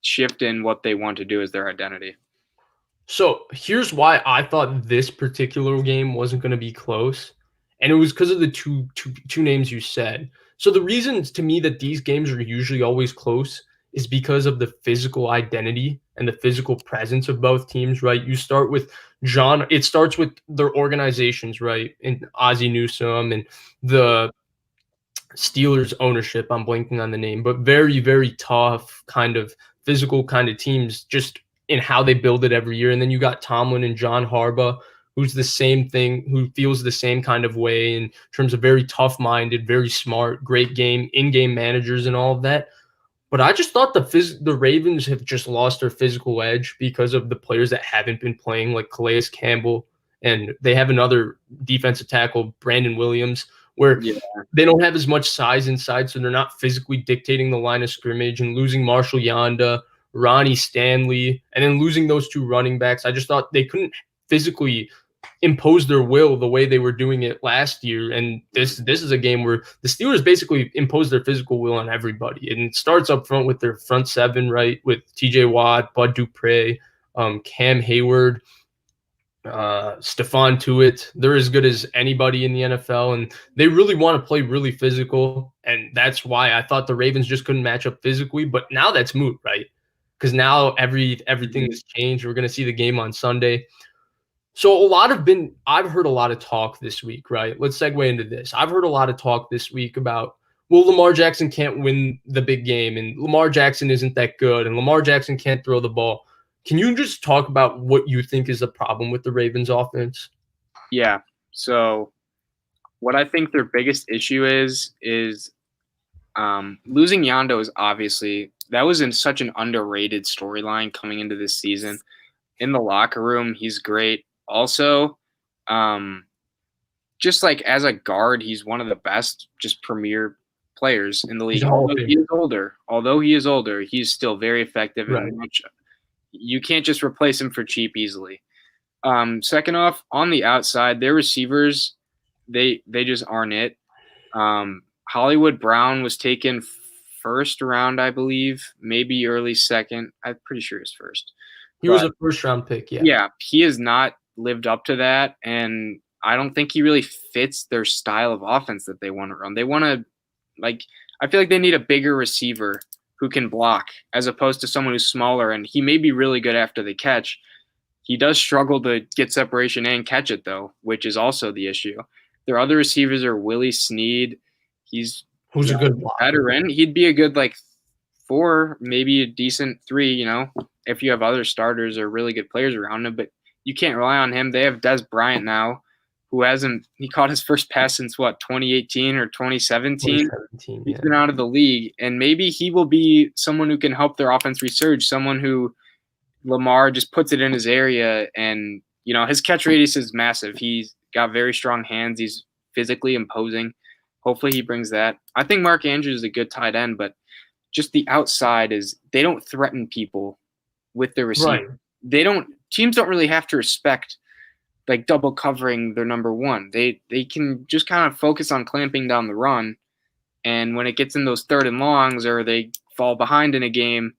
Speaker 1: shift in what they want to do as their identity.
Speaker 2: So here's why I thought this particular game wasn't going to be close, and it was because of the two names you said. So the reasons to me that these games are usually always close is because of the physical identity and the physical presence of both teams, right? You start with it starts with their organizations, right? And Ozzie Newsome and the Steelers ownership. I'm blanking on the name, but very, very tough kind of physical kind of teams just in how they build it every year. And then you got Tomlin and John Harbaugh, who's the same thing, who feels the same kind of way in terms of very tough-minded, very smart, great in-game managers and all of that. But I just thought the Ravens have just lost their physical edge because of the players that haven't been playing, like Calais Campbell, and they have another defensive tackle, Brandon Williams, where they don't have as much size inside, so they're not physically dictating the line of scrimmage, and losing Marshall Yanda, Ronnie Stanley, and then losing those two running backs. I just thought they couldn't physically impose their will the way they were doing it last year. And this is a game where the Steelers basically impose their physical will on everybody. And it starts up front with their front seven, right, with TJ Watt, Bud Dupree, Cam Hayward, Stephon Tuitt. They're as good as anybody in the NFL, and they really want to play really physical. And that's why I thought the Ravens just couldn't match up physically. But now that's moot, right? Because now everything has changed. We're going to see the game on Sunday. So I've heard a lot of talk this week, right? Let's segue into this. I've heard a lot of talk this week about, well, Lamar Jackson can't win the big game, and Lamar Jackson isn't that good, and Lamar Jackson can't throw the ball. Can you just talk about what you think is the problem with the Ravens offense?
Speaker 1: Yeah. So what I think their biggest issue is losing Yando is obviously – that was in such an underrated storyline coming into this season. In the locker room, he's great. Also, just like as a guard, he's one of the best, just premier players in the league. Although he is older, he's still very effective.
Speaker 2: Right.
Speaker 1: And you can't just replace him for cheap easily. Second off, on the outside, their receivers, they just aren't it. Hollywood Brown was taken first round, I believe, maybe early second. I'm pretty sure it's first.
Speaker 2: He was a first-round pick, yeah.
Speaker 1: Yeah, he has not lived up to that, and I don't think he really fits their style of offense that they want to run. They want to, I feel like they need a bigger receiver who can block as opposed to someone who's smaller, and he may be really good after the catch. He does struggle to get separation and catch it, though, which is also the issue. Their other receivers are Willie Snead. Who's
Speaker 2: a good
Speaker 1: veteran. He'd be a good, 4, maybe a decent 3, if you have other starters or really good players around him, but you can't rely on him. They have Des Bryant now, who he caught his first pass since 2018 or 2017? He's been out of the league, and maybe he will be someone who can help their offense resurge, someone who Lamar just puts it in his area, and, his catch radius is massive. He's got very strong hands. He's physically imposing. Hopefully he brings that. I think Mark Andrews is a good tight end, but just the outside they don't threaten people with their receiver. Right. Teams don't really have to respect double covering their number one. They can just kind of focus on clamping down the run. And when it gets in those third and longs or they fall behind in a game,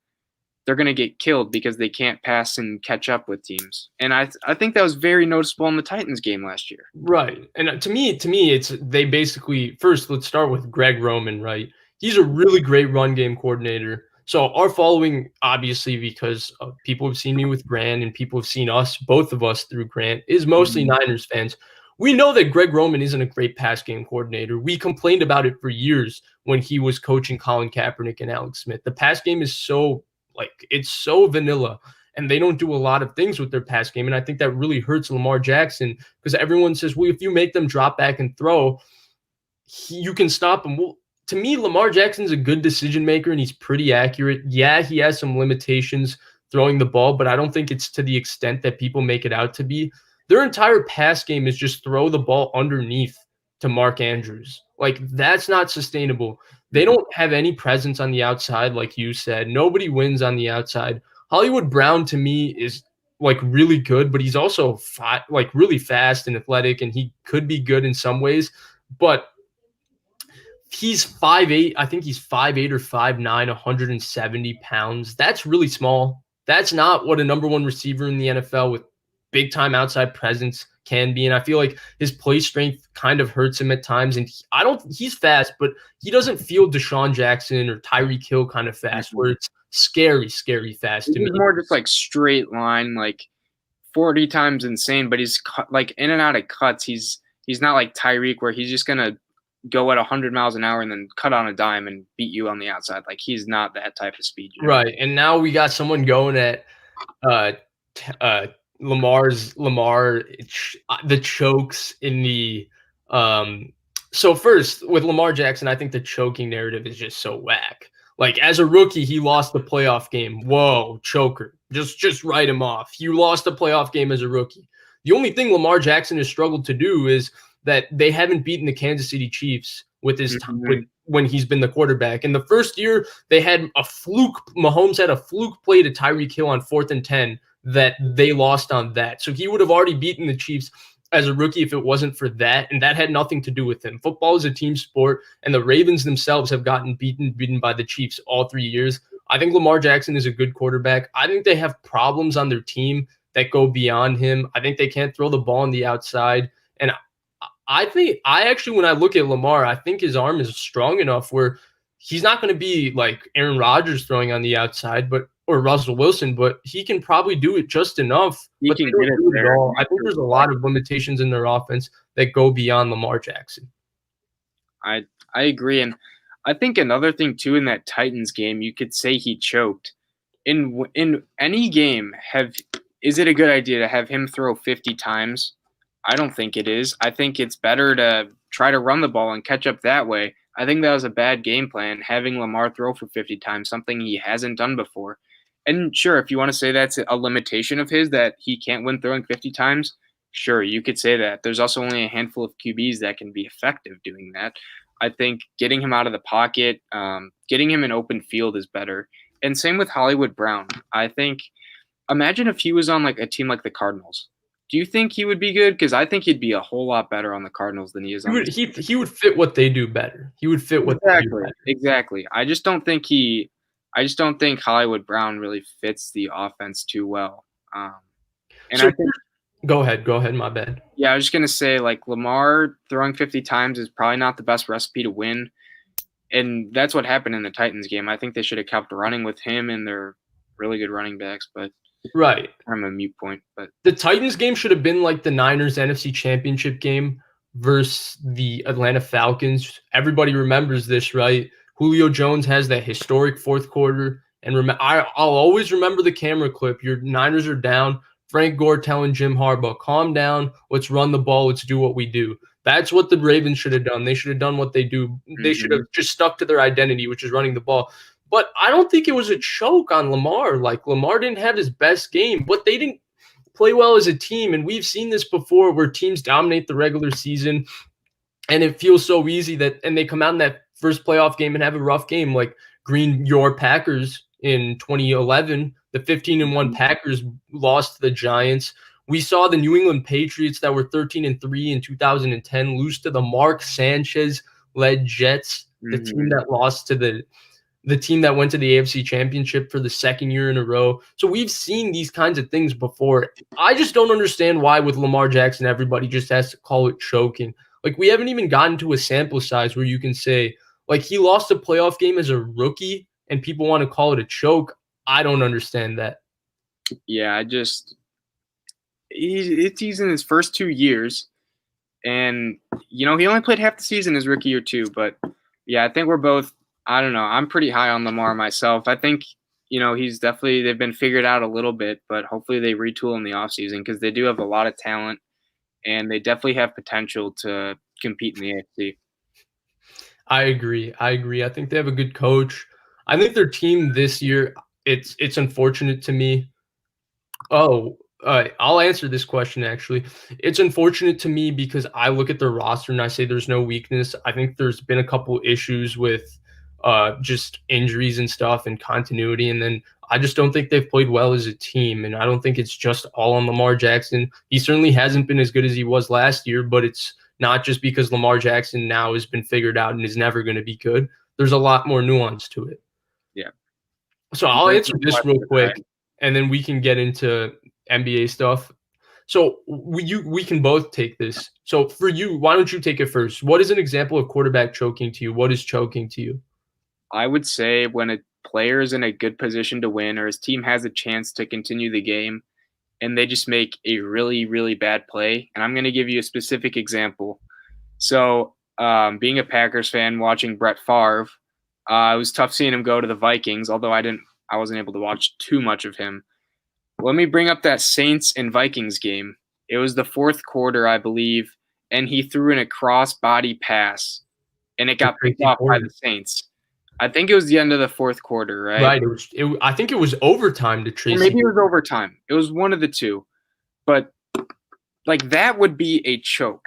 Speaker 1: they're going to get killed because they can't pass and catch up with teams. And I think that was very noticeable in the Titans game last year.
Speaker 2: Right. And to me, it's they basically, first, let's start with Greg Roman, right? He's a really great run game coordinator. So our following, obviously, because people have seen me with Grant and people have seen us, both of us through Grant, is mostly Niners fans. We know that Greg Roman isn't a great pass game coordinator. We complained about it for years when he was coaching Colin Kaepernick and Alex Smith. The pass game is it's so vanilla, and they don't do a lot of things with their pass game. And I think that really hurts Lamar Jackson because everyone says, well, if you make them drop back and throw, you can stop them. Well, to me, Lamar Jackson's a good decision maker and he's pretty accurate. Yeah, he has some limitations throwing the ball, but I don't think it's to the extent that people make it out to be. Their entire pass game is just throw the ball underneath to Mark Andrews. Like, that's not sustainable. They don't have any presence on the outside, like you said. Nobody wins on the outside. Hollywood Brown, to me, is like really good, but he's also like really fast and athletic, and he could be good in some ways. But he's 5'8". I think he's 5'8" or 5'9", 170 pounds. That's really small. That's not what a number one receiver in the NFL with big time outside presence can be. And I feel like his play strength kind of hurts him at times. And he's fast, but he doesn't feel Desean Jackson or Tyreek Hill kind of fast, where it's scary fast to me.
Speaker 1: He's more just like straight line, like 40 times insane, but he's like in and out of cuts. He's not like Tyreek where he's just going to go at 100 miles an hour and then cut on a dime and beat you on the outside. Like, he's not that type of speed.
Speaker 2: Right. And now we got someone going at Lamar, the chokes in the so first with Lamar Jackson, I think the choking narrative is just so whack. Like, as a rookie, he lost the playoff game. Whoa, choker. Just write him off. You lost a playoff game as a rookie. The only thing Lamar Jackson has struggled to do is that they haven't beaten the Kansas City Chiefs with his time, when he's been the quarterback. In the first year, they had a fluke. Mahomes had a fluke play to Tyreek Hill on 4th and 10 that they lost on that. So he would have already beaten the Chiefs as a rookie if it wasn't for that, and that had nothing to do with him. Football is a team sport, and the Ravens themselves have gotten beaten by the Chiefs all 3 years. I think Lamar Jackson is a good quarterback. I think they have problems on their team that go beyond him. I think they can't throw the ball on the outside, and when I look at Lamar, I think his arm is strong enough where he's not going to be like Aaron Rodgers throwing on the outside, or Russell Wilson, but he can probably do it just enough. But they don't do it all. I think there's a lot of limitations in their offense that go beyond Lamar Jackson.
Speaker 1: I agree, and I think another thing too in that Titans game, you could say he choked. In any game, is it a good idea to have him throw 50 times? I don't think it is. I think it's better to try to run the ball and catch up that way. I think that was a bad game plan, having Lamar throw for 50 times, something he hasn't done before. And sure, if you want to say that's a limitation of his, that he can't win throwing 50 times, sure, you could say that. There's also only a handful of QBs that can be effective doing that. I think getting him out of the pocket, getting him in open field is better. And same with Hollywood Brown. I think, imagine if he was on like a team like the Cardinals. Do you think he would be good? Because I think he'd be a whole lot better on the Cardinals than he is on.
Speaker 2: He would fit what they do better. He would fit what they do better.
Speaker 1: Exactly. I just don't think Hollywood Brown really fits the offense too well.
Speaker 2: Go ahead. My bad.
Speaker 1: Yeah, I was just gonna say, like, Lamar throwing 50 times is probably not the best recipe to win, and that's what happened in the Titans game. I think they should have kept running with him and their really good running backs, but.
Speaker 2: Right.
Speaker 1: I'm a mute point, but
Speaker 2: the Titans game should have been like the Niners NFC Championship game versus the Atlanta Falcons. Everybody remembers this, right? Julio Jones has that historic fourth quarter, and I'll always remember the camera clip. Your Niners are down. Frank Gore telling Jim Harbaugh, "Calm down. Let's run the ball. Let's do what we do." That's what the Ravens should have done. They should have done what they do. They should have just stuck to their identity, which is running the ball. But I don't think it was a choke on Lamar. Like, Lamar didn't have his best game, but they didn't play well as a team. And we've seen this before where teams dominate the regular season and it feels so easy and they come out in that first playoff game and have a rough game, like your Packers in 2011. The 15-1 Packers lost to the Giants. We saw the New England Patriots that were 13-3 in 2010 lose to the Mark Sanchez-led Jets, the team that lost to the team that went to the AFC Championship for the second year in a row. So we've seen these kinds of things before. I just don't understand why with Lamar Jackson, everybody just has to call it choking. Like, we haven't even gotten to a sample size where you can say, like, he lost a playoff game as a rookie and people want to call it a choke. I don't understand that.
Speaker 1: Yeah, he's in his first 2 years. And, he only played half the season his rookie year too. But, yeah, I think we're both, I don't know. I'm pretty high on Lamar myself. I think, they've been figured out a little bit, but hopefully they retool in the offseason because they do have a lot of talent and they definitely have potential to compete in the AFC.
Speaker 2: I agree. I think they have a good coach. I think their team this year, it's unfortunate to me. Oh, I'll answer this question actually. It's unfortunate to me because I look at their roster and I say there's no weakness. I think there's been a couple issues with just injuries and stuff and continuity, and then I just don't think they've played well as a team. And I don't think it's just all on Lamar Jackson. He certainly hasn't been as good as he was last year, but it's not just because Lamar Jackson now has been figured out and is never going to be good. There's a lot more nuance to it.
Speaker 1: Yeah.
Speaker 2: So I'll answer this real quick, and then we can get into NBA stuff. So we can both take this. So for you, why don't you take it first? What is an example of quarterback choking to you? What is choking to you?
Speaker 1: I would say when a player is in a good position to win or his team has a chance to continue the game and they just make a really, really bad play. And I'm going to give you a specific example. So being a Packers fan, watching Brett Favre, it was tough seeing him go to the Vikings, although I wasn't able to watch too much of him. Let me bring up that Saints and Vikings game. It was the fourth quarter, I believe, and he threw in a cross-body pass, and it got picked off by the Saints. I think it was the end of the fourth quarter, right?
Speaker 2: Right. I think it was overtime to Tracy.
Speaker 1: Or maybe it was overtime. It was one of the two. But, like, that would be a choke.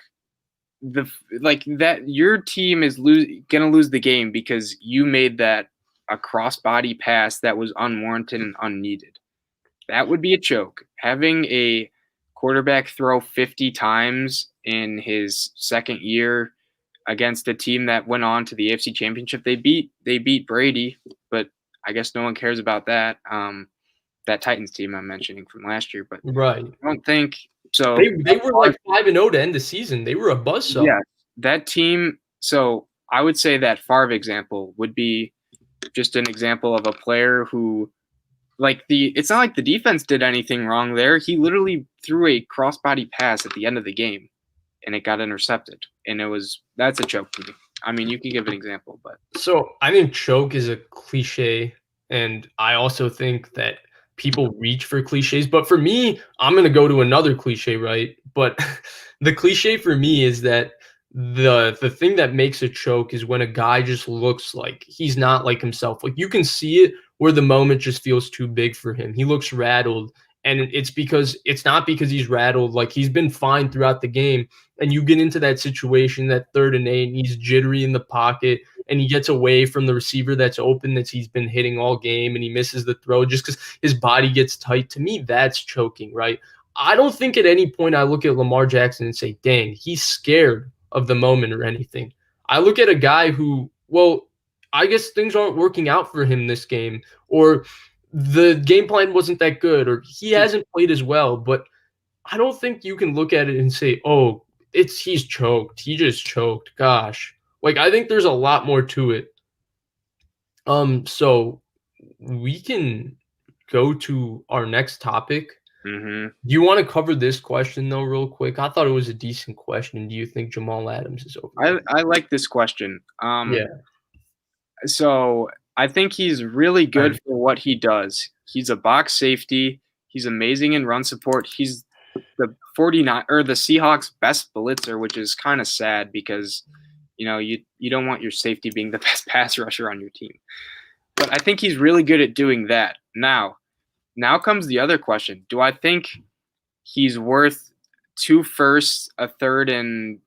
Speaker 1: Your team is going to lose the game because you made that a cross-body pass that was unwarranted and unneeded. That would be a choke. Having a quarterback throw 50 times in his second year against a team that went on to the AFC Championship, they beat Brady, but I guess no one cares about that. That Titans team I'm mentioning from last year, but
Speaker 2: right.
Speaker 1: I don't think so.
Speaker 2: They were like 5-0 to end the season. They were a buzzsaw.
Speaker 1: Yeah, that team. So I would say that Favre example would be just an example of a player who. It's not like the defense did anything wrong there. He literally threw a crossbody pass at the end of the game, and it got intercepted. And that's a choke to me. I mean, you can give an example, but
Speaker 2: so I think choke is a cliche, and I also think that people reach for cliches. But for me, I'm gonna go to another cliche, right? But the cliche for me is that the thing that makes a choke is when a guy just looks like he's not like himself. Like you can see it where the moment just feels too big for him. He looks rattled, and it's not because he's rattled. Like he's been fine throughout the game, and you get into that situation, that 3rd and 8, and he's jittery in the pocket, and he gets away from the receiver that's open that he's been hitting all game, and he misses the throw just because his body gets tight. To me, that's choking, right? I don't think at any point I look at Lamar Jackson and say, dang, he's scared of the moment or anything. I look at a guy who, well, I guess things aren't working out for him this game, or the game plan wasn't that good, or he hasn't played as well. But I don't think you can look at it and say, oh, he's choked. He just choked. Gosh. Like, I think there's a lot more to it. So we can go to our next topic.
Speaker 1: Mm-hmm.
Speaker 2: Do you want to cover this question, though, real quick? I thought it was a decent question. Do you think Jamal Adams is over?
Speaker 1: I like this question.
Speaker 2: Yeah.
Speaker 1: So I think he's really good for what he does. He's a box safety. He's amazing in run support. He's the Seahawks' best blitzer, which is kind of sad because you don't want your safety being the best pass rusher on your team. But I think he's really good at doing that. Now comes the other question. Do I think he's worth 2 firsts, a third, and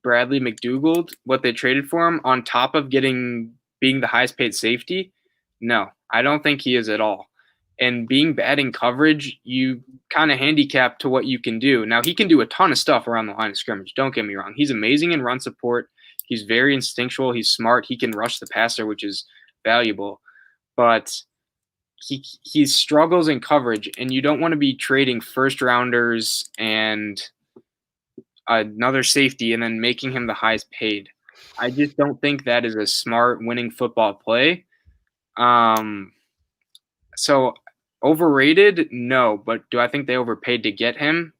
Speaker 1: Bradley McDougald, what they traded for him, on top of being the highest paid safety? No, I don't think he is at all. And being bad in coverage, you kind of handicap to what you can do. Now, he can do a ton of stuff around the line of scrimmage. Don't get me wrong. He's amazing in run support. He's very instinctual. He's smart. He can rush the passer, which is valuable. But he struggles in coverage, and you don't want to be trading first rounders and another safety and then making him the highest paid. I just don't think that is a smart winning football play. So overrated? No, but do I think they overpaid to get him?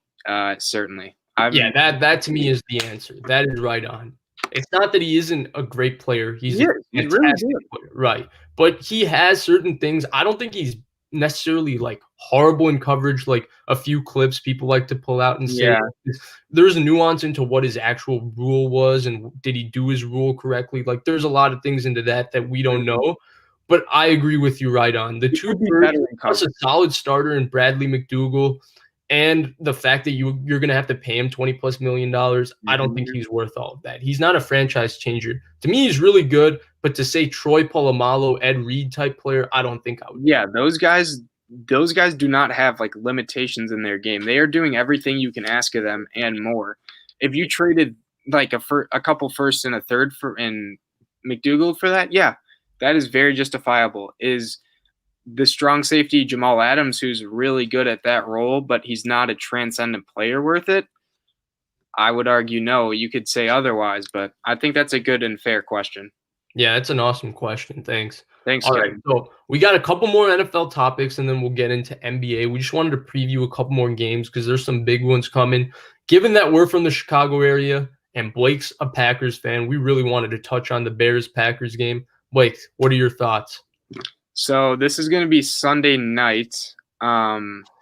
Speaker 1: Certainly.
Speaker 2: That to me is the answer. That is right on. It's not that he isn't a great player. He's a fantastic player, right? But he has certain things. I don't think he's necessarily like horrible in coverage, like a few clips people like to pull out and say
Speaker 1: Yeah.
Speaker 2: there's a nuance into what his actual rule was and did he do his rule correctly. Like there's a lot of things into that we don't know. But I agree with you right on. The
Speaker 1: He
Speaker 2: two
Speaker 1: could be
Speaker 2: first,
Speaker 1: better in
Speaker 2: plus a
Speaker 1: coverage.
Speaker 2: solid starter in Bradley McDougall, and the fact that you're going to have to pay him $20+ million, I don't think he's worth all of that. He's not a franchise changer. To me, he's really good, but to say Troy Polamalu, Ed Reed type player, I don't think I would.
Speaker 1: Yeah, those guys do not have like limitations in their game. They are doing everything you can ask of them and more. If you traded like a couple firsts and a third for in McDougall for that, yeah, that is very justifiable. Is the strong safety Jamal Adams, who's really good at that role, but he's not a transcendent player worth it? I would argue no. You could say otherwise, but I think that's a good and fair question.
Speaker 2: Yeah, it's an awesome question. Thanks.
Speaker 1: Thanks,
Speaker 2: All right,
Speaker 1: Kevin.
Speaker 2: so we got a couple more NFL topics, and then we'll get into NBA. We just wanted to preview a couple more games because there's some big ones coming. Given that we're from the Chicago area and Blake's a Packers fan, we really wanted to touch on the Bears-Packers game. Blake, what are your thoughts?
Speaker 1: So this is going to be Sunday night,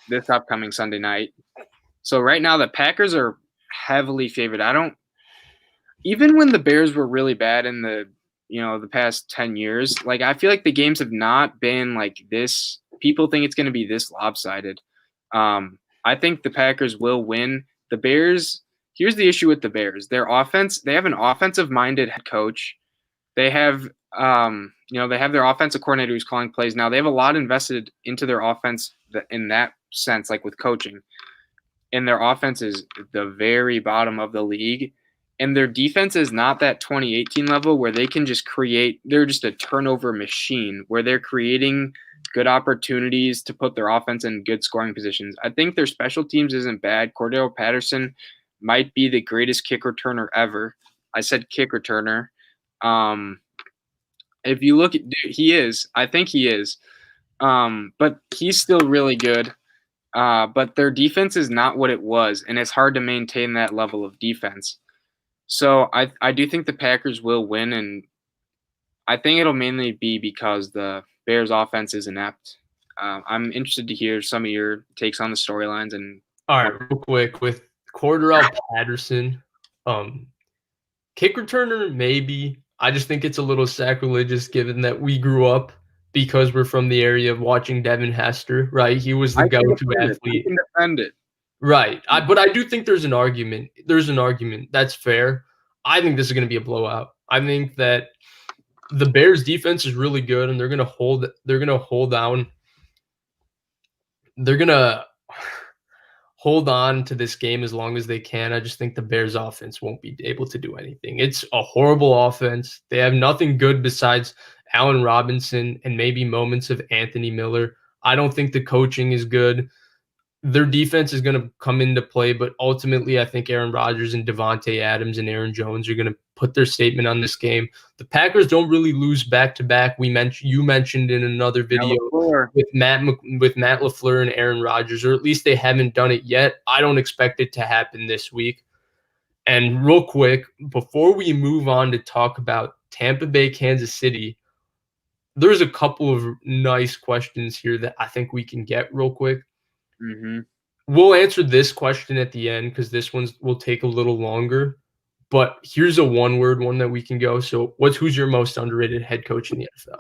Speaker 1: this upcoming Sunday night. So right now the Packers are heavily favored. Even when the Bears were really bad in the past 10 years, like I feel like the games have not been like this. People think it's going to be this lopsided. I think the Packers will win. The Bears, here's the issue with the Bears. Their offense, they have an offensive-minded head coach. They have they have their offensive coordinator who's calling plays. Now they have a lot invested into their offense in that sense, like with coaching. And their offense is the very bottom of the league. And their defense is not that 2018 level where they can just they're just a turnover machine where they're creating good opportunities to put their offense in good scoring positions. I think their special teams isn't bad. Cordell Patterson might be the greatest kick returner ever. I said kick returner. If you look at, he is. I think he is. But he's still really good. But their defense is not what it was, and it's hard to maintain that level of defense. So I do think the Packers will win, and I think it'll mainly be because the Bears' offense is inept. I'm interested to hear some of your takes on the storylines. And
Speaker 2: all right, real quick with Cordell Patterson, kick returner maybe. I just think it's a little sacrilegious given that we grew up because we're from the area of watching Devin Hester, right? He was the go-to athlete.
Speaker 1: I can defend it.
Speaker 2: Right. But I do think there's an argument. That's fair. I think this is going to be a blowout. I think that the Bears defense is really good and they're going to hold on to this game as long as they can. I just think the Bears offense won't be able to do anything. It's a horrible offense. They have nothing good besides Allen Robinson and maybe moments of Anthony Miller. I don't think the coaching is good. Their defense is going to come into play, but ultimately I think Aaron Rodgers and Devontae Adams and Aaron Jones are going to put their statement on this game. The Packers don't really lose back-to-back. You mentioned in another video with Matt LaFleur and Aaron Rodgers, or at least they haven't done it yet. I don't expect it to happen this week. And real quick, before we move on to talk about Tampa Bay, Kansas City, there's a couple of nice questions here that I think we can get real quick.
Speaker 1: Mm-hmm.
Speaker 2: We'll answer this question at the end because this one will take a little longer. But here's a one-word one that we can go. So who's your most underrated head coach in the NFL?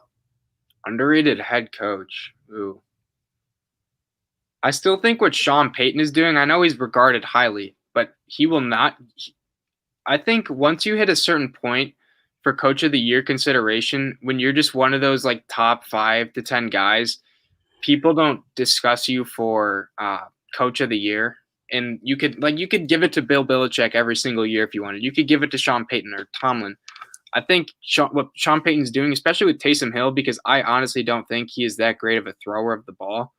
Speaker 1: Underrated head coach. Ooh. I still think what Sean Payton is doing, I know he's regarded highly, but he will not. I think once you hit a certain point for coach of the year consideration, when you're just one of those like top 5 to 10 guys, people don't discuss you for coach of the year. And you could give it to Bill Belichick every single year if you wanted. You could give it to Sean Payton or Tomlin. I think what Sean Payton's doing, especially with Taysom Hill, because I honestly don't think he is that great of a thrower of the ball.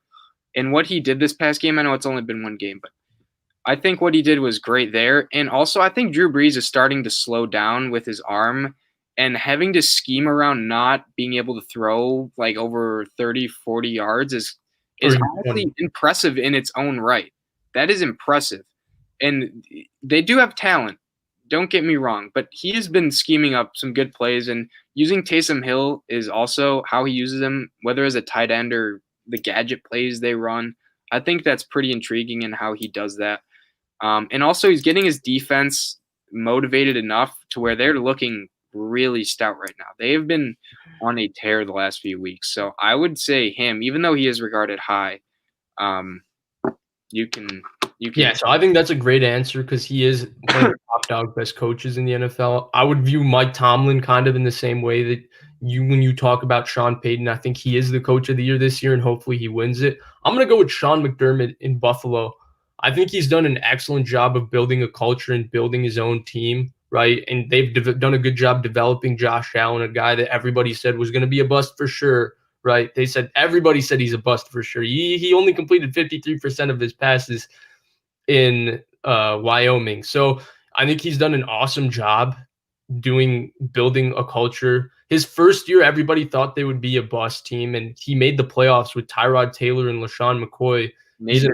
Speaker 1: And what he did this past game, I know it's only been one game, but I think what he did was great there. And also I think Drew Brees is starting to slow down with his arm. And having to scheme around not being able to throw like over 30, 40 yards is honestly impressive in its own right. That is impressive. And they do have talent. Don't get me wrong. But he has been scheming up some good plays. And using Taysom Hill is also how he uses him, whether as a tight end or the gadget plays they run. I think that's pretty intriguing in how he does that. And also, he's getting his defense motivated enough to where they're looking really stout right now. They have been on a tear the last few weeks. So I would say him, even though he is regarded high. You can.
Speaker 2: Yeah, so I think that's a great answer because he is one of the top dog best coaches in the NFL. I would view Mike Tomlin kind of in the same way that when you talk about Sean Payton, I think he is the coach of the year this year, and hopefully he wins it. I'm going to go with Sean McDermott in Buffalo. I think he's done an excellent job of building a culture and building his own team, right? And they've done a good job developing Josh Allen, a guy that everybody said was going to be a bust for sure, right? Everybody said he's a bust for sure. He only completed 53% of his passes in Wyoming. So I think he's done an awesome job building a culture. His first year, everybody thought they would be a bust team, and he made the playoffs with Tyrod Taylor and LaShawn McCoy. He's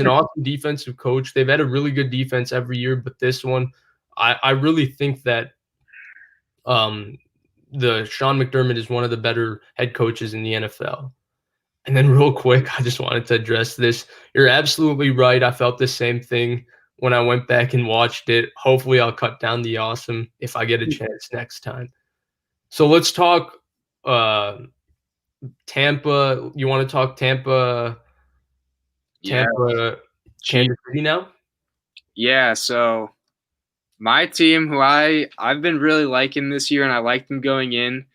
Speaker 2: an awesome defensive coach. They've had a really good defense every year, but this one, I really think that the Sean McDermott is one of the better head coaches in the NFL. And then real quick, I just wanted to address this. You're absolutely right. I felt the same thing when I went back and watched it. Hopefully I'll cut down the awesome if I get a chance next time. So let's talk Tampa. You want to talk Tampa Kansas City now?
Speaker 1: Yeah, so my team, who I've been really liking this year, and I liked them going in,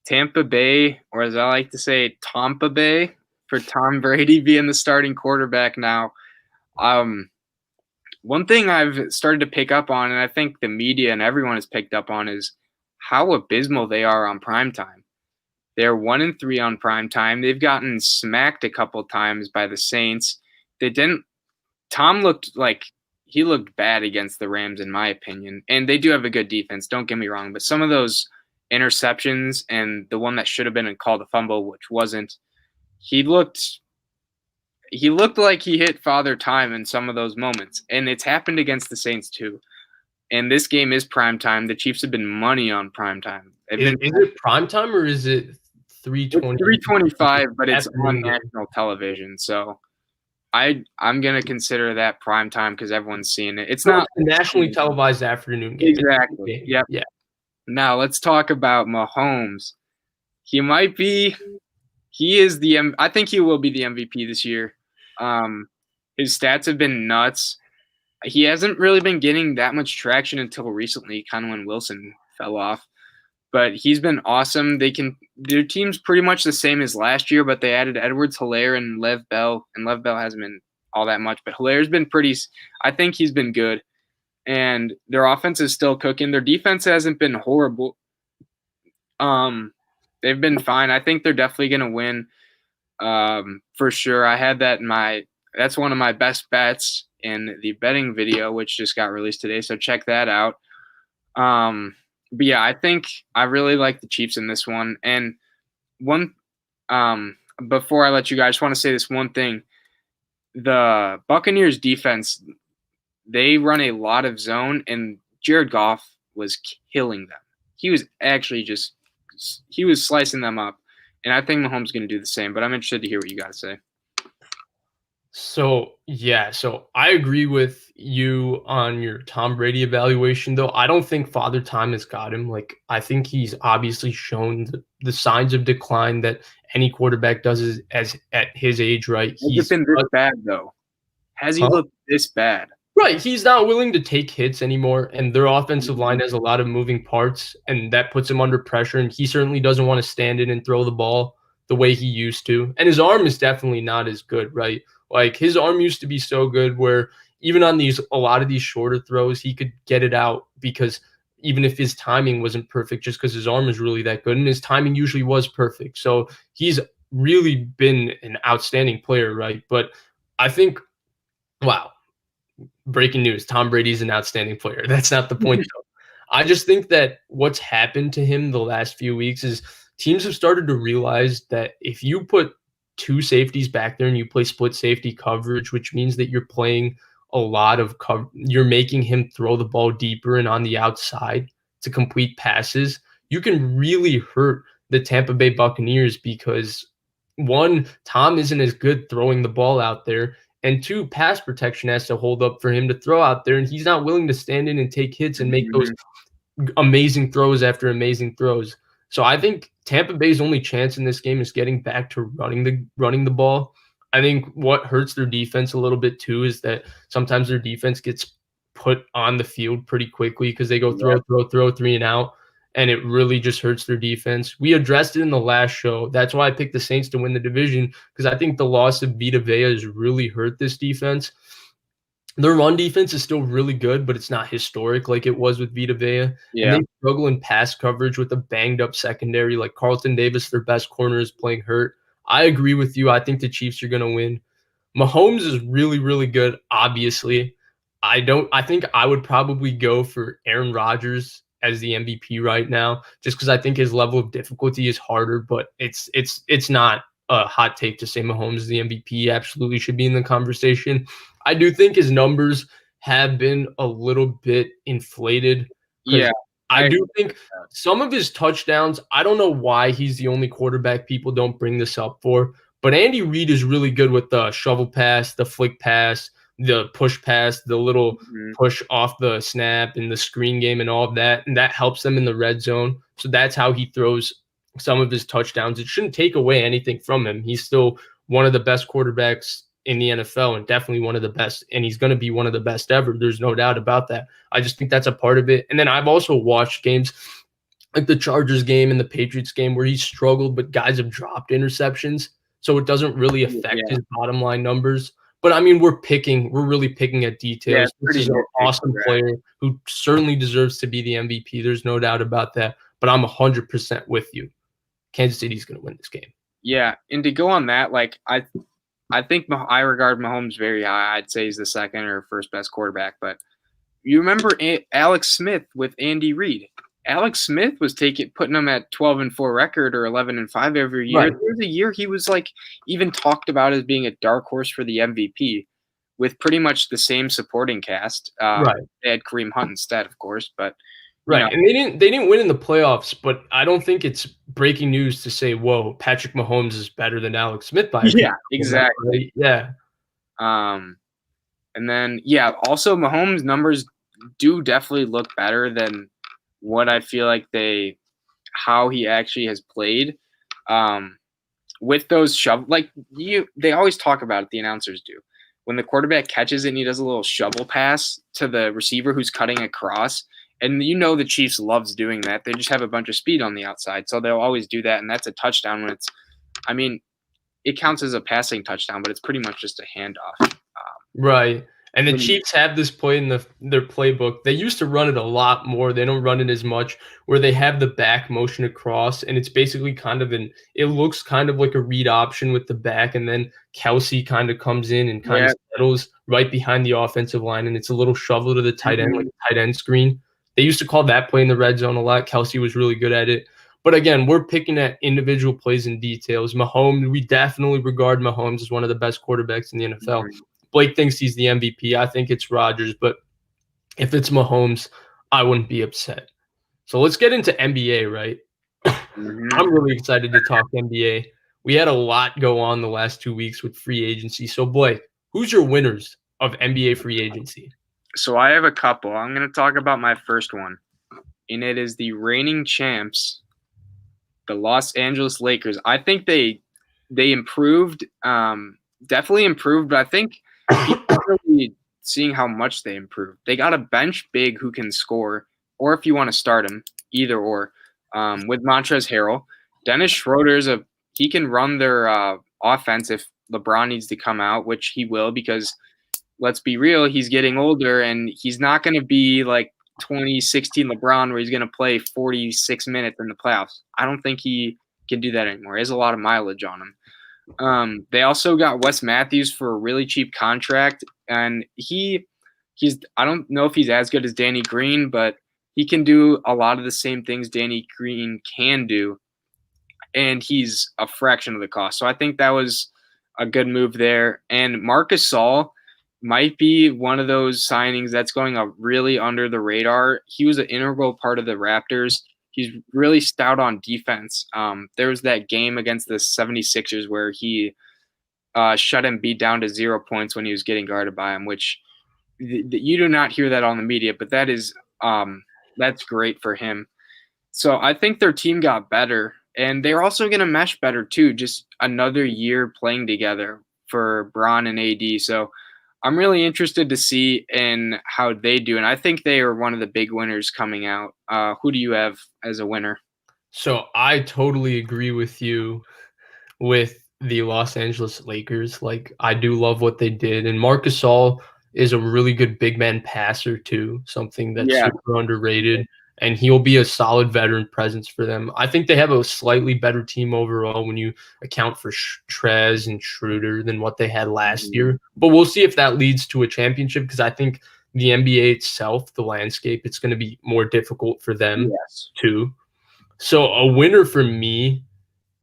Speaker 1: Tampa Bay, or as I like to say, Tampa Bay, for Tom Brady being the starting quarterback now. One thing I've started to pick up on, and I think the media and everyone has picked up on, is how abysmal they are on primetime. They're 1-3 on primetime. They've gotten smacked a couple times by the Saints. Tom looked like he looked bad against the Rams, in my opinion. And they do have a good defense, don't get me wrong. But some of those interceptions and the one that should have been called a fumble, which wasn't, he looked like he hit Father Time in some of those moments. And it's happened against the Saints too. And this game is primetime. The Chiefs have been money on primetime.
Speaker 2: Is it primetime or is it 3:20?
Speaker 1: 3:25, but it's on national television. So I'm going to consider that primetime because everyone's seeing it. It's not
Speaker 2: a nationally televised afternoon game.
Speaker 1: Exactly. Yep. Yeah. Now let's talk about Mahomes. I think he will be the MVP this year. His stats have been nuts. He hasn't really been getting that much traction until recently, kind of when Wilson fell off. But he's been awesome. Their team's pretty much the same as last year, but they added Edwards-Helaire and Lev Bell, and Lev Bell hasn't been all that much, but Hilaire's been I think he's been good. And their offense is still cooking. Their defense hasn't been horrible. They've been fine. I think they're definitely going to win for sure. I had that that's one of my best bets in the betting video, which just got released today. So check that out. But yeah, I think I really like the Chiefs in this one. And before I let you guys, I just want to say this one thing. The Buccaneers defense, they run a lot of zone, and Jared Goff was killing them. He was actually he was slicing them up. And I think Mahomes is going to do the same, but I'm interested to hear what you got to say.
Speaker 2: So I agree with you on your Tom Brady evaluation, though. I don't think Father Time has got him. Like, I think he's obviously shown the signs of decline that any quarterback does as at his age, right?
Speaker 1: He's been this bad, though. Has he looked this bad?
Speaker 2: Right. He's not willing to take hits anymore, and their offensive line has a lot of moving parts, and that puts him under pressure, and he certainly doesn't want to stand in and throw the ball the way he used to. And his arm is definitely not as good, right? Like, his arm used to be so good where even on a lot of these shorter throws, he could get it out because even if his timing wasn't perfect, just because his arm is really that good, and his timing usually was perfect. So he's really been an outstanding player, right? But I think, wow, breaking news, Tom Brady's an outstanding player. That's not the point, though. I just think that what's happened to him the last few weeks is teams have started to realize that if you put two safeties back there and you play split safety coverage, which means that you're playing a lot of cover, you're making him throw the ball deeper and on the outside to complete passes, you can really hurt the Tampa Bay Buccaneers because one, Tom isn't as good throwing the ball out there. And two, pass protection has to hold up for him to throw out there. And he's not willing to stand in and take hits and make those amazing throws after amazing throws. So I think Tampa Bay's only chance in this game is getting back to running the ball. I think what hurts their defense a little bit too is that sometimes their defense gets put on the field pretty quickly because they go throw 3 and out, and it really just hurts their defense. We addressed it in the last show. That's why I picked the Saints to win the division, because I think the loss of Vita Vea has really hurt this defense. Their run defense is still really good, but it's not historic like it was with Vita Vea.
Speaker 1: Yeah.
Speaker 2: And they struggle in pass coverage with a banged-up secondary. Like Carlton Davis, their best corner, is playing hurt. I agree with you. I think the Chiefs are going to win. Mahomes is really, really good, obviously. I think I would probably go for Aaron Rodgers as the MVP right now, just because I think his level of difficulty is harder, but it's not a hot take to say Mahomes is the MVP. He absolutely should be in the conversation. I do think his numbers have been a little bit inflated.
Speaker 1: Yeah.
Speaker 2: I do think some of his touchdowns, I don't know why he's the only quarterback people don't bring this up for, but Andy Reid is really good with the shovel pass, the flick pass, the push pass, the little push off the snap and the screen game and all of that. And that helps them in the red zone. So that's how he throws some of his touchdowns. It shouldn't take away anything from him. He's still one of the best quarterbacks in the NFL and definitely one of the best. And he's going to be one of the best ever. There's no doubt about that. I just think that's a part of it. And then I've also watched games like the Chargers game and the Patriots game where he struggled, but guys have dropped interceptions. So it doesn't really affect his bottom line numbers. But I mean, we're really picking at details. This is an awesome player who certainly deserves to be the MVP. There's no doubt about that. But I'm 100% with you. Kansas City's going to win this game.
Speaker 1: Yeah, and to go on that, like I think I regard Mahomes very high. I'd say he's the second or first best quarterback. But you remember Alex Smith with Andy Reid? Alex Smith was putting him at 12-4 record or 11-5 every year.
Speaker 2: Right.
Speaker 1: There was a year he was like even talked about as being a dark horse for the MVP, with pretty much the same supporting cast.
Speaker 2: Right.
Speaker 1: They had Kareem Hunt instead, of course, but
Speaker 2: right. And they didn't win in the playoffs, but I don't think it's breaking news to say, whoa, Patrick Mahomes is better than Alex Smith by
Speaker 1: exactly.
Speaker 2: Right? Yeah.
Speaker 1: And then also Mahomes' numbers do definitely look better than what I feel like how he actually has played. With those they always talk about it, the announcers do. When the quarterback catches it and he does a little shovel pass to the receiver who's cutting across, and the Chiefs loves doing that. They just have a bunch of speed on the outside, so they'll always do that, and that's a touchdown when it counts as a passing touchdown, but it's pretty much just a handoff.
Speaker 2: Right. And the Chiefs have this play in their playbook. They used to run it a lot more. They don't run it as much, where they have the back motion across, and it's basically it looks kind of like a read option with the back, and then Kelsey kind of comes in and kind of settles right behind the offensive line, and it's a little shovel to the tight end, like a tight end screen. They used to call that play in the red zone a lot. Kelsey was really good at it. But again, we're picking at individual plays and details. Mahomes, we definitely regard Mahomes as one of the best quarterbacks in the NFL. Blake thinks he's the MVP. I think it's Rodgers, but if it's Mahomes, I wouldn't be upset. So let's get into NBA, right? I'm really excited to talk NBA. We had a lot go on the last 2 weeks with free agency. So Blake, who's your winners of NBA free agency?
Speaker 1: So I have a couple. I'm going to talk about my first one, and it is the reigning champs, the Los Angeles Lakers. I think they improved, definitely improved, but I think really seeing how much they improved. They got a bench big who can score, or if you want to start him, either or. With Montrezl Harrell, Dennis Schroeder he can run their offense if LeBron needs to come out, which he will, because let's be real, he's getting older and he's not going to be like 2016 LeBron where he's going to play 46 minutes in the playoffs. I don't think he can do that anymore. He has a lot of mileage on him. They also got Wes Matthews for a really cheap contract, and he's I don't know if he's as good as Danny Green, but he can do a lot of the same things Danny Green can do, and he's a fraction of the cost. So I think that was a good move there. And Marc Gasol might be one of those signings that's going really under the radar. He was an integral part of the Raptors. he's really stout on defense. There was that game against the 76ers where he shut Embiid down to 0 points when he was getting guarded by him, which you do not hear that on the media, but that is that's great for him. So I think their team got better, and they're also going to mesh better too. Just another year playing together for Bron and AD. So I'm really interested to see in how they do, and I think they are one of the big winners coming out. Who do you have as a winner?
Speaker 2: So I totally agree with you with the Los Angeles Lakers. Like, I do love what they did, and Marc Gasol is a really good big man passer too, something that's
Speaker 1: Yeah.
Speaker 2: super underrated, and he'll be a solid veteran presence for them. I think they have a slightly better team overall when you account for Trez and Schroeder than what they had last year. But we'll see if that leads to a championship, because I think the NBA itself, the landscape, it's going to be more difficult for them too. So a winner for me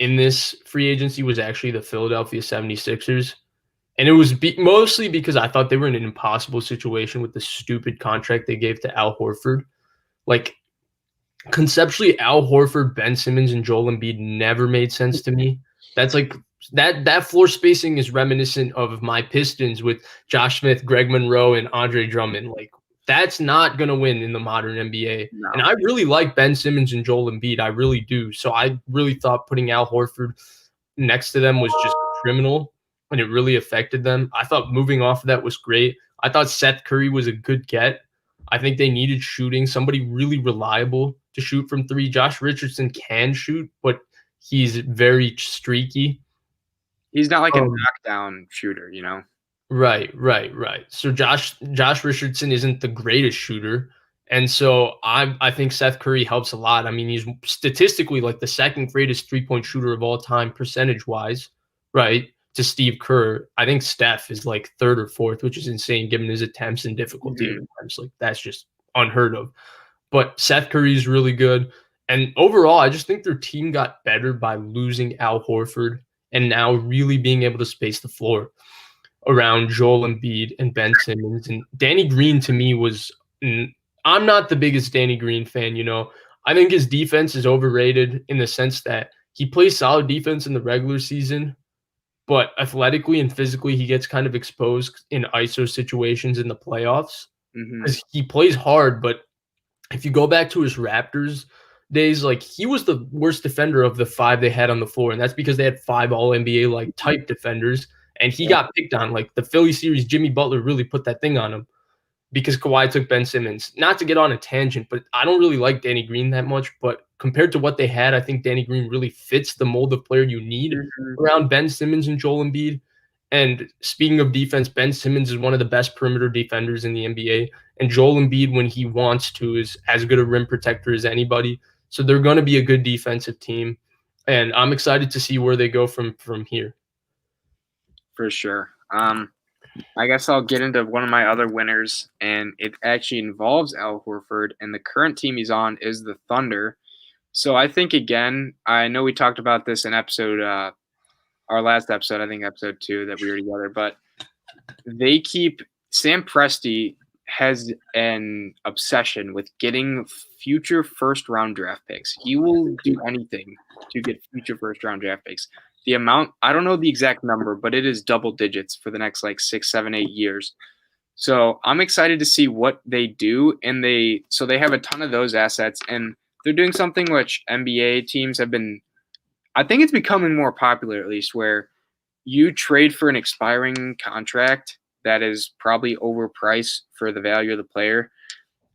Speaker 2: in this free agency was actually the Philadelphia 76ers. And it was mostly because I thought they were in an impossible situation with the stupid contract they gave to Al Horford. Like, conceptually, Al Horford, Ben Simmons, and Joel Embiid never made sense to me. That's like that floor spacing is reminiscent of my Pistons with Josh Smith, Greg Monroe, and Andre Drummond. Like, that's not going to win in the modern NBA.
Speaker 1: No.
Speaker 2: And I really like Ben Simmons and Joel Embiid. I really do. So I really thought putting Al Horford next to them was just criminal, and it really affected them. I thought moving off of that was great. I thought Seth Curry was a good get. I think they needed shooting, somebody really reliable to shoot from three. Josh Richardson can shoot, but he's very streaky.
Speaker 1: He's not like a knockdown shooter, you know?
Speaker 2: Right. So Josh Richardson isn't the greatest shooter. And so I think Seth Curry helps a lot. I mean, he's statistically like the second greatest three-point shooter of all time, percentage-wise, right, to Steve Kerr. I think Steph is like third or fourth, which is insane given his attempts and difficulty of attempts. Like, that's just unheard of. But Seth Curry is really good. And overall, I just think their team got better by losing Al Horford and now really being able to space the floor around Joel Embiid and Ben Simmons. And Danny Green, to me, was I'm not the biggest Danny Green fan, you know. I think his defense is overrated in the sense that he plays solid defense in the regular season, but athletically and physically, he gets kind of exposed in ISO situations in the playoffs. Because he plays hard, but if you go back to his Raptors days, like, he was the worst defender of the five they had on the floor, and that's because they had five All-NBA like type defenders, and he got picked on. Like, the Philly series, Jimmy Butler really put that thing on him because Kawhi took Ben Simmons. Not to get on a tangent, but I don't really like Danny Green that much, but compared to what they had, I think Danny Green really fits the mold of player you need around Ben Simmons and Joel Embiid. And speaking of defense, Ben Simmons is one of the best perimeter defenders in the NBA. And Joel Embiid, when he wants to, is as good a rim protector as anybody. So they're going to be a good defensive team. And I'm excited to see where they go from here.
Speaker 1: For sure. I guess I'll get into one of my other winners, and it actually involves Al Horford, and the current team he's on is the Thunder. So I think, again, I know we talked about this in our last episode, I think episode 2 that we were together, but Sam Presti has an obsession with getting future first-round draft picks. He will do anything to get future first-round draft picks. The amount, I don't know the exact number, but it is double digits for the next like 6, 7, 8 years. So I'm excited to see what they do. And they have a ton of those assets, and they're doing something which NBA teams have been, I think it's becoming more popular, at least, where you trade for an expiring contract that is probably overpriced for the value of the player.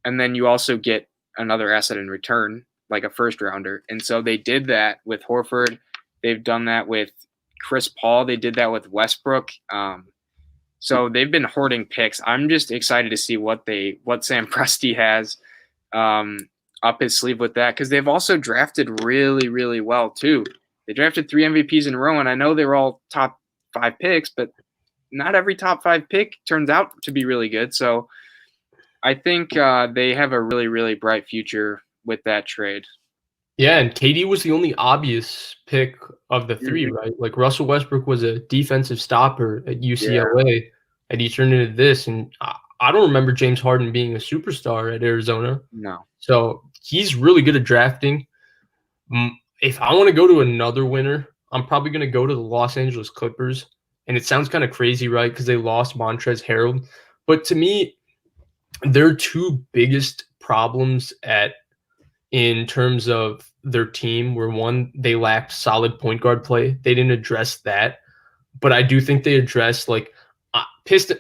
Speaker 1: And then you also get another asset in return, like a first rounder. And so they did that with Horford. They've done that with Chris Paul. They did that with Westbrook. So they've been hoarding picks. I'm just excited to see what Sam Presti has up his sleeve with that, because they've also drafted really, really well too. They drafted 3 MVPs in a row, and I know they were all top 5 picks, but not every top 5 pick turns out to be really good. So I think they have a really, really bright future with that trade.
Speaker 2: Yeah, and KD was the only obvious pick of the 3, right? Like, Russell Westbrook was a defensive stopper at UCLA, and he turned into this. And I don't remember James Harden being a superstar at Arizona.
Speaker 1: No.
Speaker 2: So he's really good at drafting. If I want to go to another winner, I'm probably going to go to the Los Angeles Clippers. And it sounds kind of crazy, right? Because they lost Montrezl Harrell. But to me, their two biggest problems in terms of their team were, one, they lacked solid point guard play. They didn't address that. But I do think they addressed, like,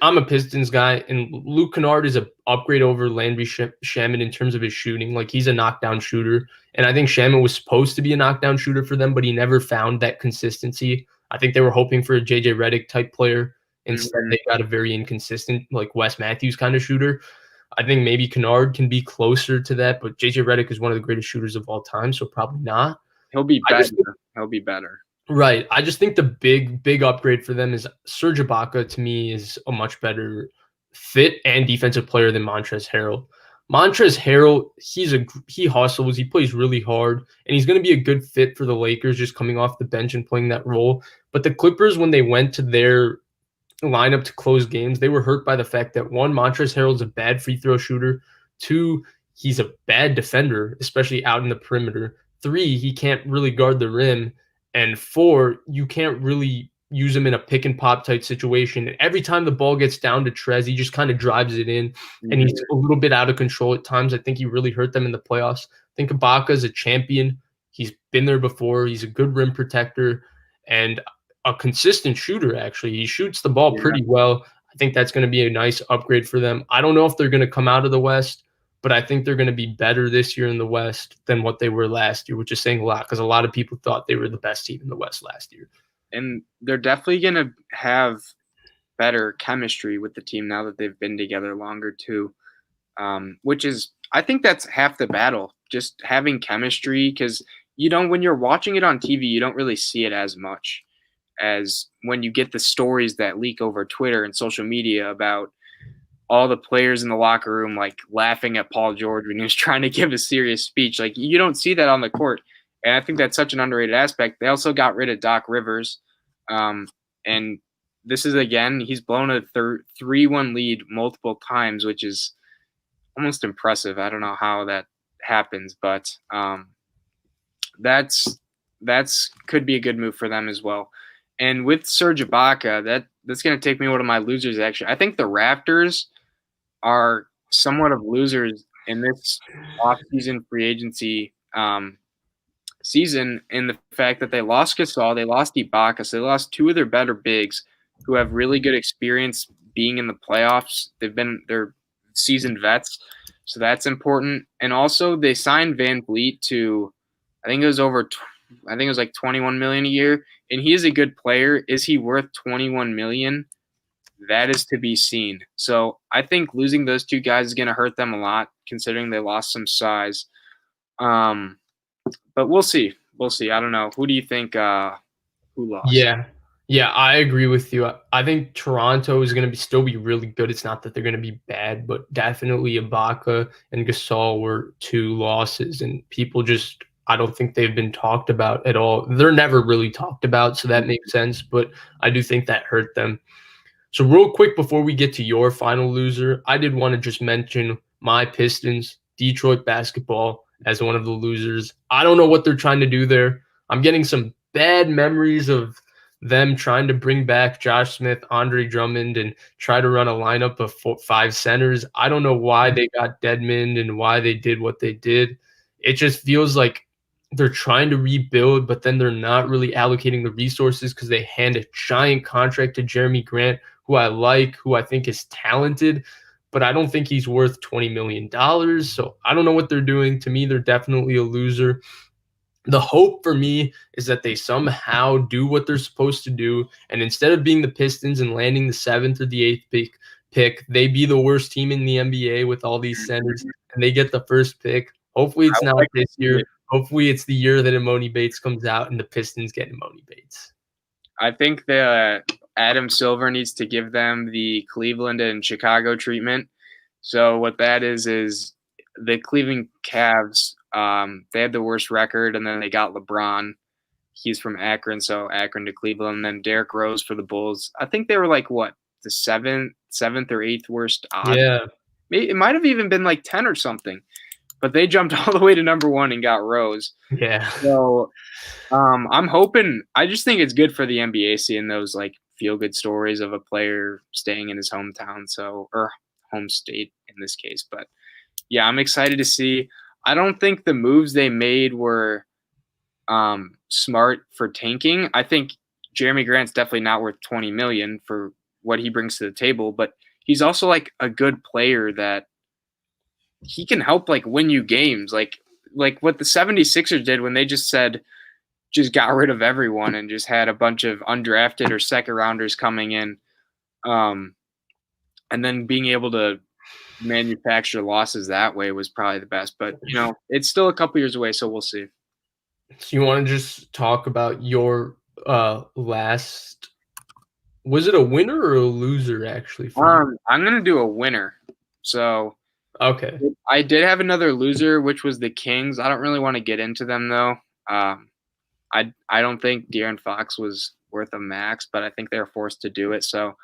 Speaker 2: I'm a Pistons guy, and Luke Kennard is an upgrade over Landry Shamet in terms of his shooting. Like, he's a knockdown shooter. And I think Shamet was supposed to be a knockdown shooter for them, but he never found that consistency. I think they were hoping for a JJ Redick type player. Instead, they got a very inconsistent, like, Wes Matthews kind of shooter. I think maybe Kennard can be closer to that, but JJ Redick is one of the greatest shooters of all time, so probably not.
Speaker 1: He'll be better. He'll be better.
Speaker 2: Right. I just think the big upgrade for them is Serge Ibaka. To me, is a much better fit and defensive player than Montrezl Harrell. Montrezl Harrell, he hustles, he plays really hard, and he's going to be a good fit for the Lakers, just coming off the bench and playing that role. But the Clippers, when they went to their lineup to close games, they were hurt by the fact that, one, Montrezl Harrell is a bad free throw shooter. Two, he's a bad defender, especially out in the perimeter. Three, he can't really guard the rim. And four, you can't really use him in a pick and pop type situation. And every time the ball gets down to Trez, he just kind of drives it in, and he's a little bit out of control at times. I think he really hurt them in the playoffs. I think Ibaka is a champion. He's been there before. He's a good rim protector and a consistent shooter, actually. He shoots the ball pretty well. I think that's going to be a nice upgrade for them. I don't know if they're going to come out of the West, but I think they're going to be better this year in the West than what they were last year, which is saying a lot because a lot of people thought they were the best team in the West last year.
Speaker 1: And they're definitely going to have better chemistry with the team now that they've been together longer too, which is, I think that's half the battle, just having chemistry, because when you're watching it on TV, you don't really see it as much as when you get the stories that leak over Twitter and social media about all the players in the locker room, like, laughing at Paul George when he was trying to give a serious speech. Like, you don't see that on the court. And I think that's such an underrated aspect. They also got rid of Doc Rivers. And this is, again, he's blown a 3-1 lead multiple times, which is almost impressive. I don't know how that happens, but that's could be a good move for them as well. And with Serge Ibaka, that's going to take me one of my losers, actually. I think the Raptors are somewhat of losers in this off-season free agency season, in the fact that they lost Gasol, they lost Ibaka, so they lost two of their better bigs who have really good experience being in the playoffs. They're seasoned vets, so that's important. And also they signed Van Vliet to, I think it was like $21 million a year, and he is a good player. Is he worth $21 million? That is to be seen. So I think losing those two guys is going to hurt them a lot, considering they lost some size. But we'll see. I don't know. Who do you think who lost?
Speaker 2: Yeah, I agree with you. I think Toronto is going to still be really good. It's not that they're going to be bad, but definitely Ibaka and Gasol were two losses, and people just, I don't think they've been talked about at all. They're never really talked about, so that makes sense, but I do think that hurt them. So real quick before we get to your final loser, I did want to just mention my Pistons, Detroit basketball, as one of the losers. I don't know what they're trying to do there. I'm getting some bad memories of them trying to bring back Josh Smith, Andre Drummond, and try to run a lineup of 5 centers. I don't know why they got Dedmon and why they did what they did. It just feels like they're trying to rebuild, but then they're not really allocating the resources because they hand a giant contract to Jeremy Grant, who I think is talented, but I don't think he's worth $20 million. So I don't know what they're doing. To me, they're definitely a loser. The hope for me is that they somehow do what they're supposed to do, and instead of being the Pistons and landing the 7th or the 8th pick, they be the worst team in the NBA with all these centers, and they get the first pick. Hopefully it's not this year. Hopefully it's the year that Imoni Bates comes out and the Pistons get Imoni Bates.
Speaker 1: I think that Adam Silver needs to give them the Cleveland and Chicago treatment. So what that is the Cleveland Cavs, they had the worst record, and then they got LeBron. He's from Akron, so Akron to Cleveland. And then Derrick Rose for the Bulls. I think they were like, what, the 7th or 8th worst odds?
Speaker 2: Yeah.
Speaker 1: It might have even been like 10 or something. but they jumped all the way to number 1 and got Rose.
Speaker 2: Yeah.
Speaker 1: So I'm hoping. I just think it's good for the NBA seeing those like feel good stories of a player staying in his hometown, or home state in this case. But yeah, I'm excited to see. I don't think the moves they made were smart for tanking. I think Jeremy Grant's definitely not worth 20 million for what he brings to the table, but he's also like a good player that he can help like win you games. Like what the 76ers did when they just got rid of everyone and just had a bunch of undrafted or second rounders coming in, and then being able to manufacture losses that way was probably the best. But it's still a couple years away, so we'll see.
Speaker 2: So you want to just talk about your last? Was it a winner or a loser actually?
Speaker 1: I'm gonna do a winner. So
Speaker 2: okay,
Speaker 1: I did have another loser, which was the Kings. I don't really want to get into them though. I don't think De'Aaron Fox was worth a max, but I think they were forced to do it. So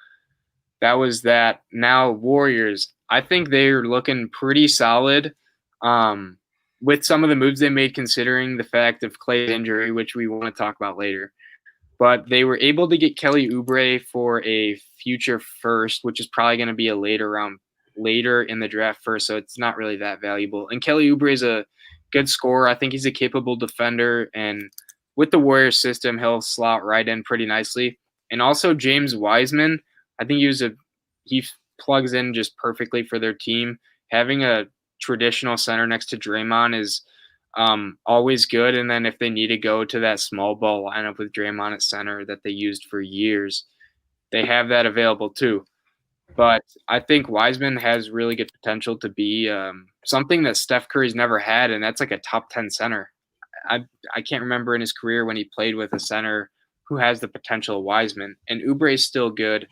Speaker 1: that was that. Now Warriors, I think they're looking pretty solid with some of the moves they made, considering the fact of Clay's injury, which we want to talk about later. But they were able to get Kelly Oubre for a future first, which is probably going to be a later in the draft first, so it's not really that valuable. And Kelly Oubre is a good scorer. I think he's a capable defender, and with the Warriors system, he'll slot right in pretty nicely. And also James Wiseman, I think he plugs in just perfectly for their team. Having a traditional center next to Draymond is always good. And then if they need to go to that small ball lineup with Draymond at center that they used for years, they have that available too. But I think Wiseman has really good potential to be something that Steph Curry's never had, and that's like a top 10 center. I can't remember in his career when he played with a center who has the potential of Wiseman. And Oubre is still good.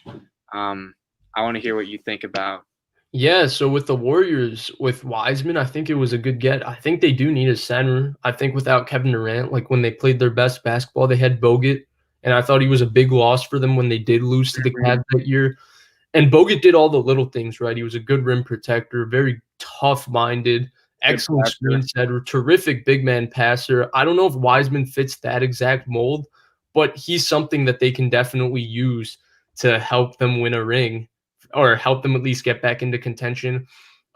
Speaker 1: I want to hear what you think about.
Speaker 2: Yeah, so with the Warriors, with Wiseman, I think it was a good get. I think they do need a center. I think without Kevin Durant, like when they played their best basketball, they had Bogut, and I thought he was a big loss for them when they did lose to the Cavs that year. And Bogut did all the little things right. He was a good rim protector, very tough-minded, excellent screen setter, terrific big man passer. I don't know if Wiseman fits that exact mold, but he's something that they can definitely use to help them win a ring or help them at least get back into contention.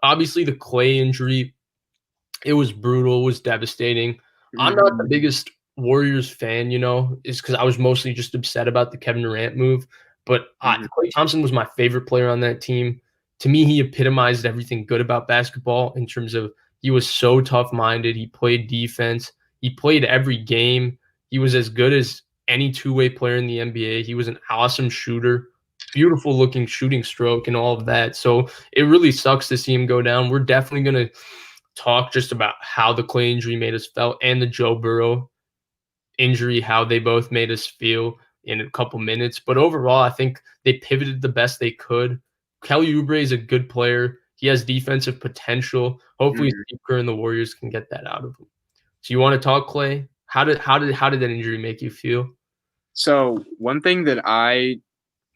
Speaker 2: Obviously, the Clay injury, it was brutal, it was devastating. I'm not the biggest Warriors fan, is because I was mostly just upset about the Kevin Durant move. But Klay Thompson was my favorite player on that team. To me, he epitomized everything good about basketball in terms of he was so tough-minded. He played defense. He played every game. He was as good as any two-way player in the NBA. He was an awesome shooter, beautiful-looking shooting stroke and all of that. So it really sucks to see him go down. We're definitely going to talk just about how the Clay injury made us feel and the Joe Burrow injury, how they both made us feel in a couple minutes. But overall, I think they pivoted the best they could. Kelly Oubre is a good player. He has defensive potential. Hopefully, Steve Kerr and the Warriors can get that out of him. So you want to talk, Clay? How did that injury make you feel?
Speaker 1: So one thing that I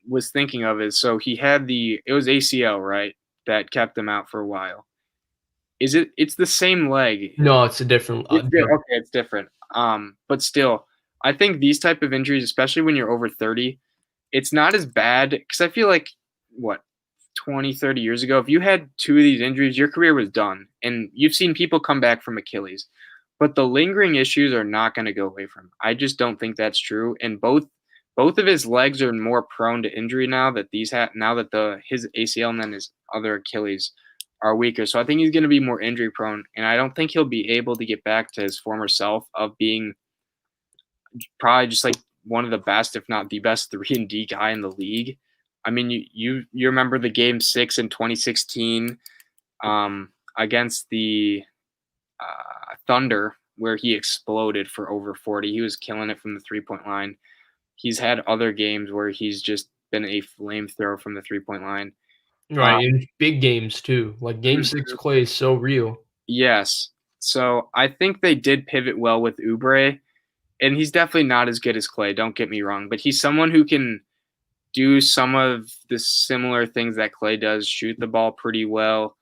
Speaker 1: was thinking of is, so he had it was ACL, right? That kept him out for a while. It's the same leg?
Speaker 2: No, it's a different.
Speaker 1: Okay, it's different. But still, I think these type of injuries, especially when you're over 30, it's not as bad, because I feel like 20, 30 years ago, if you had two of these injuries, your career was done. And you've seen people come back from Achilles. But the lingering issues are not going to go away from him. I just don't think that's true. And both of his legs are more prone to injury now that his ACL and then his other Achilles are weaker. So I think he's going to be more injury prone, and I don't think he'll be able to get back to his former self of being probably just like one of the best, if not the best 3-and-D guy in the league. I mean, you remember the game 6 in 2016 against the Thunder, where he exploded for over 40. He was killing it from the 3-point line. He's had other games where he's just been a flamethrower from the 3-point line.
Speaker 2: Right, in big games too. Like Game 6 Clay is so real.
Speaker 1: Yes. So I think they did pivot well with Oubre, and he's definitely not as good as Clay, don't get me wrong, but he's someone who can do some of the similar things that Clay does, shoot the ball pretty well.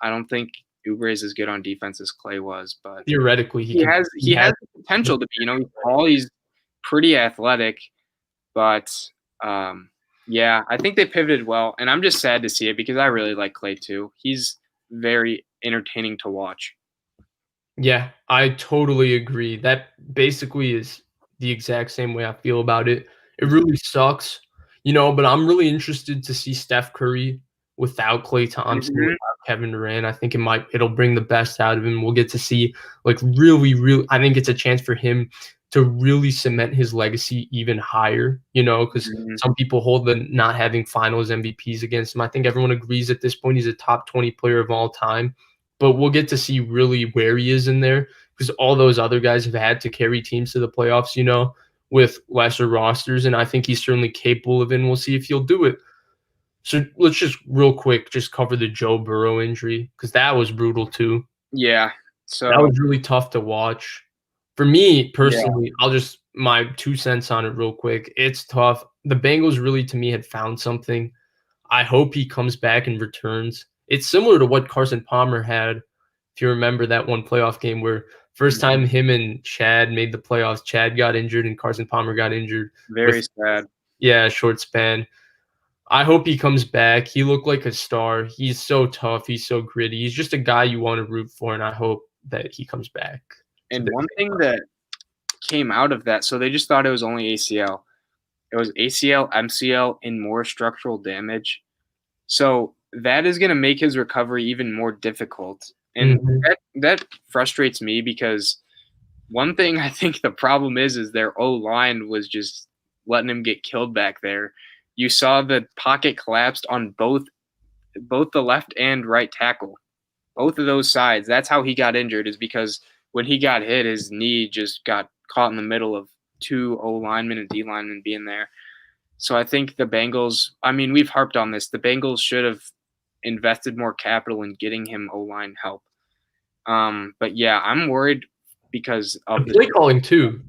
Speaker 1: I don't think Oubre's as good on defense as Clay was, but
Speaker 2: Theoretically,
Speaker 1: he has the potential to be. He's tall, he's pretty athletic, but yeah, I think they pivoted well, and I'm just sad to see it because I really like Clay too. He's very entertaining to watch.
Speaker 2: Yeah, I totally agree. That basically is the exact same way I feel about it. It really sucks, but I'm really interested to see Steph Curry without Klay Thompson,
Speaker 1: Mhm.
Speaker 2: without Kevin Durant. I think it'll bring the best out of him. We'll get to see really, I think it's a chance for him to really cement his legacy even higher, because
Speaker 1: Mhm.
Speaker 2: some people hold the not having finals MVPs against him. I think everyone agrees at this point he's a top 20 player of all time. But we'll get to see really where he is in there because all those other guys have had to carry teams to the playoffs, with lesser rosters. And I think he's certainly capable of it. And we'll see if he'll do it. So let's just real quick just cover the Joe Burrow injury because that was brutal too.
Speaker 1: Yeah.
Speaker 2: That
Speaker 1: So
Speaker 2: was really tough to watch. For me
Speaker 1: yeah.
Speaker 2: personally, I'll just my 2 cents on it real quick. It's tough. The Bengals really, to me, had found something. I hope he comes back and returns. It's similar to what Carson Palmer had, if you remember that one playoff game where first time him and Chad made the playoffs, Chad got injured and Carson Palmer got injured
Speaker 1: Very
Speaker 2: with
Speaker 1: sad.
Speaker 2: a short span. I hope he comes back. He looked like a star. He's so tough. He's so gritty. He's just a guy you want to root for, and I hope that he comes back.
Speaker 1: And one thing that came out of that, so they just thought it was only ACL. It was ACL, MCL, and more structural damage. So that is going to make his recovery even more difficult. And that frustrates me because one thing I think the problem is their O-line was just letting him get killed back there. You saw the pocket collapsed on both the left and right tackle. Both of those sides. That's how he got injured, is because when he got hit, his knee just got caught in the middle of two O linemen and D linemen being there. So I think the Bengals, I mean, we've harped on this. The Bengals should have invested more capital in getting him O line help. But yeah, I'm worried because of
Speaker 2: the play calling too.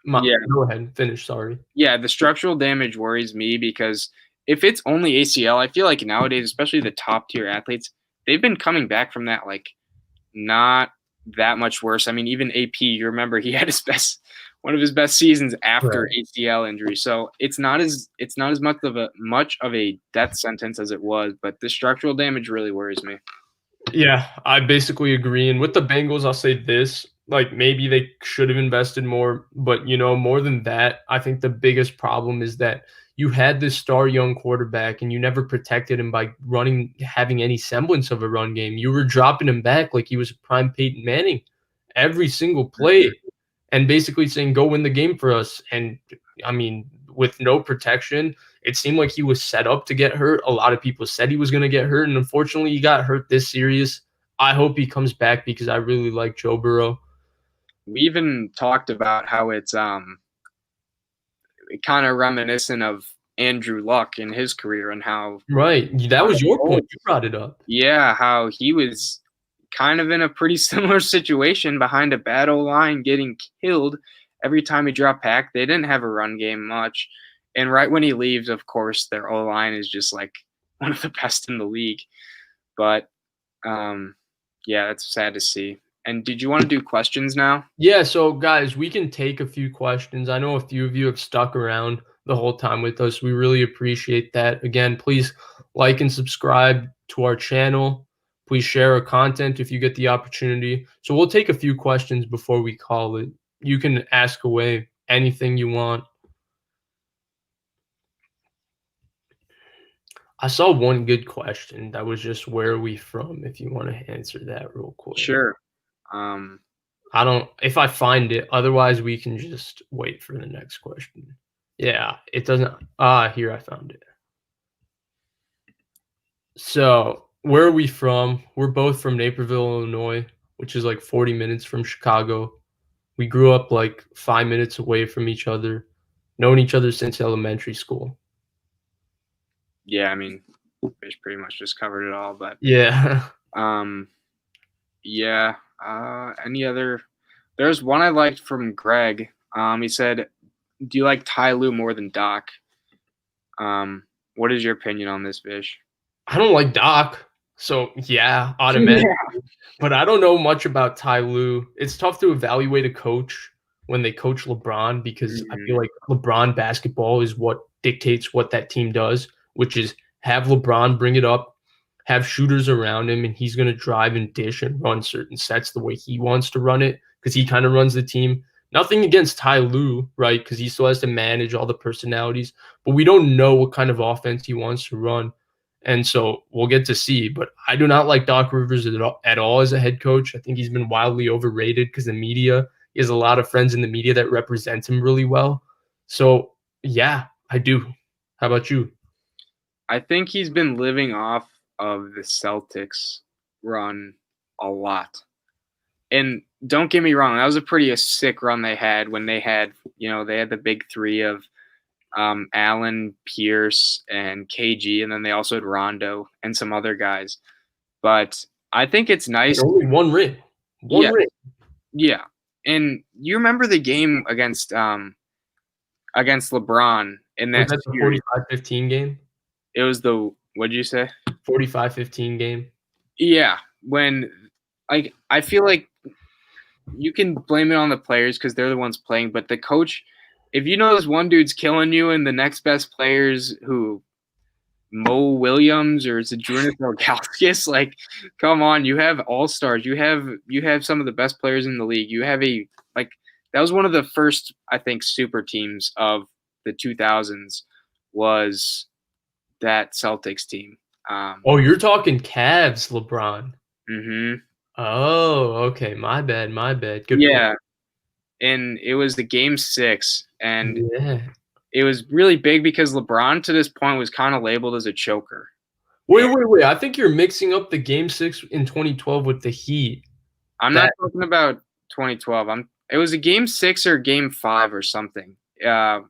Speaker 1: Yeah.
Speaker 2: Go ahead, finish. Sorry.
Speaker 1: Yeah, the structural damage worries me because if it's only ACL, I feel like nowadays, especially the top tier athletes, they've been coming back from that like not that much worse. I mean, even AP, you remember he had one of his best seasons after ACL injury. So it's not as much of a death sentence as it was, but the structural damage really worries me.
Speaker 2: Yeah, I basically agree. And with the Bengals, I'll say this, like maybe they should have invested more, but more than that, I think the biggest problem is that you had this star young quarterback and you never protected him by having any semblance of a run game. You were dropping him back like he was a prime Peyton Manning every single play and basically saying, go win the game for us. And I mean, with no protection, it seemed like he was set up to get hurt. A lot of people said he was going to get hurt, and unfortunately, he got hurt this serious. I hope he comes back because I really like Joe Burrow.
Speaker 1: We even talked about how it's kind of reminiscent of Andrew Luck in his career and how
Speaker 2: that was your point. You brought it up.
Speaker 1: Yeah, how he was kind of in a pretty similar situation behind a bad O-line getting killed every time he dropped back. They didn't have a run game much. And right when he leaves, of course, their O-line is just like one of the best in the league. But yeah, that's sad to see. And did you want to do questions now?
Speaker 2: Yeah, so guys, we can take a few questions. I know a few of you have stuck around the whole time with us. We really appreciate that. Again, please like and subscribe to our channel. Please share our content if you get the opportunity. So we'll take a few questions before we call it. You can ask away anything you want. I saw one good question that was just where are we from, if you want to answer that real quick.
Speaker 1: Sure.
Speaker 2: If I find it, otherwise we can just wait for the next question. Yeah, it doesn't. Here I found it. So, where are we from? We're both from Naperville, Illinois, which is like 40 minutes from Chicago. We grew up like 5 minutes away from each other, known each other since elementary school.
Speaker 1: Yeah, I mean, Vish pretty much just covered it all, but
Speaker 2: yeah.
Speaker 1: Yeah. Any other? There's one I liked from Greg. He said, "Do you like Ty Lue more than Doc?" What is your opinion on this, Vish?
Speaker 2: I don't like Doc. So yeah, automatically. But I don't know much about Ty Lue. It's tough to evaluate a coach when they coach LeBron because I
Speaker 1: Mhm.
Speaker 2: feel like LeBron basketball is what dictates what that team does, which is have LeBron bring it up, have shooters around him, and he's going to drive and dish and run certain sets the way he wants to run it because he kind of runs the team. Nothing against Ty Lue, right? Because he still has to manage all the personalities, but we don't know what kind of offense he wants to run. And so we'll get to see. But I do not like Doc Rivers at all as a head coach. I think he's been wildly overrated because the media, he has a lot of friends in the media that represent him really well. So, yeah, I do. How about you?
Speaker 1: I think he's been living off of the Celtics run a lot. And don't get me wrong, that was a pretty sick run they had when they had, they had the big three of Allen, Pierce, and KG, and then they also had Rondo and some other guys. But I think it's nice.
Speaker 2: Only one ring. One
Speaker 1: Yeah,
Speaker 2: ring.
Speaker 1: yeah. And you remember the game against LeBron in
Speaker 2: Was
Speaker 1: that
Speaker 2: that the
Speaker 1: series?
Speaker 2: 45-15 game?
Speaker 1: It was the, what did you say?
Speaker 2: 45-15 game.
Speaker 1: Yeah, when I feel like you can blame it on the players because they're the ones playing, but the coach, if you know this one dude's killing you and the next best players who Mo Williams or is it Jordan Ilgauskas, like, come on, you have all-stars. You have some of the best players in the league. You have that was one of the first, I think, super teams of the 2000s was that Celtics team.
Speaker 2: Oh, you're talking Cavs, LeBron.
Speaker 1: Mhm.
Speaker 2: Oh, okay. My bad. My bad. Good point.
Speaker 1: Yeah, and it was the game 6, and
Speaker 2: Yeah.
Speaker 1: it was really big because LeBron to this point was kind of labeled as a choker.
Speaker 2: Wait. I think you're mixing up the game 6 in 2012 with the Heat.
Speaker 1: I'm not
Speaker 2: That
Speaker 1: talking about 2012. It was a game 6 or game 5 or something.
Speaker 2: I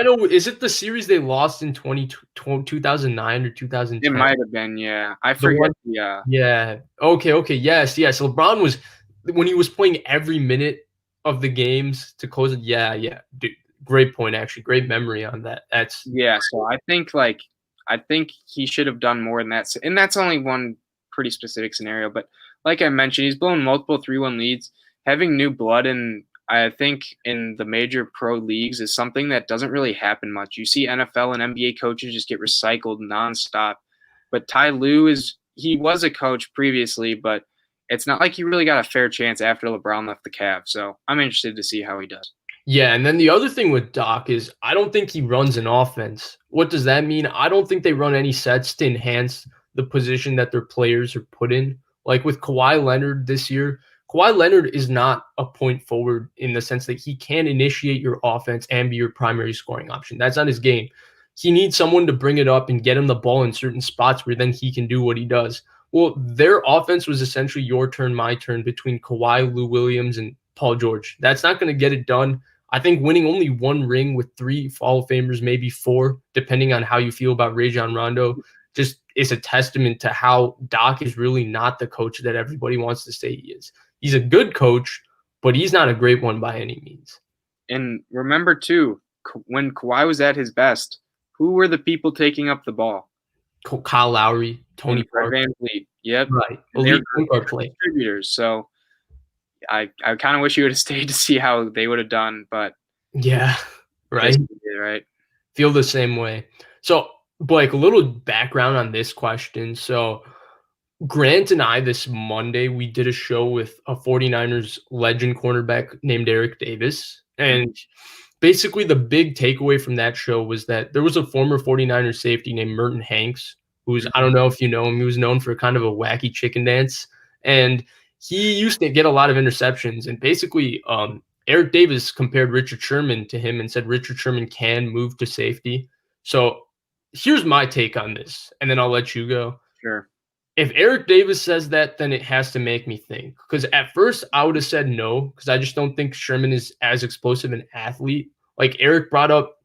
Speaker 2: know. Is it the series they lost in 2009 or
Speaker 1: It
Speaker 2: 2010?
Speaker 1: might have been, yeah. I
Speaker 2: The
Speaker 1: forget
Speaker 2: one
Speaker 1: the
Speaker 2: Yeah. Okay. Yes. LeBron was when he was playing every minute of the games to close it. Yeah. Dude, great point, actually. Great memory on that. That's
Speaker 1: yeah, so I think he should have done more than that. And that's only one pretty specific scenario, but like I mentioned, he's blown multiple 3-1 leads. Having new blood in I think in the major pro leagues is something that doesn't really happen much. You see NFL and NBA coaches just get recycled nonstop. But Ty Lue he was a coach previously, but it's not like he really got a fair chance after LeBron left the Cavs. So I'm interested to see how he does.
Speaker 2: Yeah, and then the other thing with Doc is I don't think he runs an offense. What does that mean? I don't think they run any sets to enhance the position that their players are put in. Like with Kawhi Leonard this year, Kawhi Leonard is not a point forward in the sense that he can initiate your offense and be your primary scoring option. That's not his game. He needs someone to bring it up and get him the ball in certain spots where then he can do what he does. Well, their offense was essentially your turn, my turn between Kawhi, Lou Williams, and Paul George. That's not going to get it done. I think winning only one ring with 3 Hall of Famers, maybe 4, depending on how you feel about Rajon Rondo, just is a testament to how Doc is really not the coach that everybody wants to say he is. He's a good coach, but he's not a great one by any means.
Speaker 1: And remember, too, when Kawhi was at his best, who were the people taking up the ball?
Speaker 2: Kyle Lowry, Tony
Speaker 1: Fred
Speaker 2: Parker.
Speaker 1: VanVleet. Yep.
Speaker 2: Right.
Speaker 1: And they're
Speaker 2: Elite point guard play.
Speaker 1: contributors. So I kind of wish he would have stayed to see how they would have done, but
Speaker 2: yeah, right.
Speaker 1: Right.
Speaker 2: Feel the same way. So, Blake, a little background on this question. So, Grant and I this Monday, we did a show with a 49ers legend cornerback named Eric Davis. And basically the big takeaway from that show was that there was a former 49ers safety named Merton Hanks, who's, I don't know if you know him, he was known for kind of a wacky chicken dance. And he used to get a lot of interceptions. And basically, Eric Davis compared Richard Sherman to him and said Richard Sherman can move to safety. So here's my take on this, and then I'll let you go.
Speaker 1: Sure.
Speaker 2: If Eric Davis says that, then it has to make me think. Because at first I would have said no, because I just don't think Sherman is as explosive an athlete. Like Eric brought up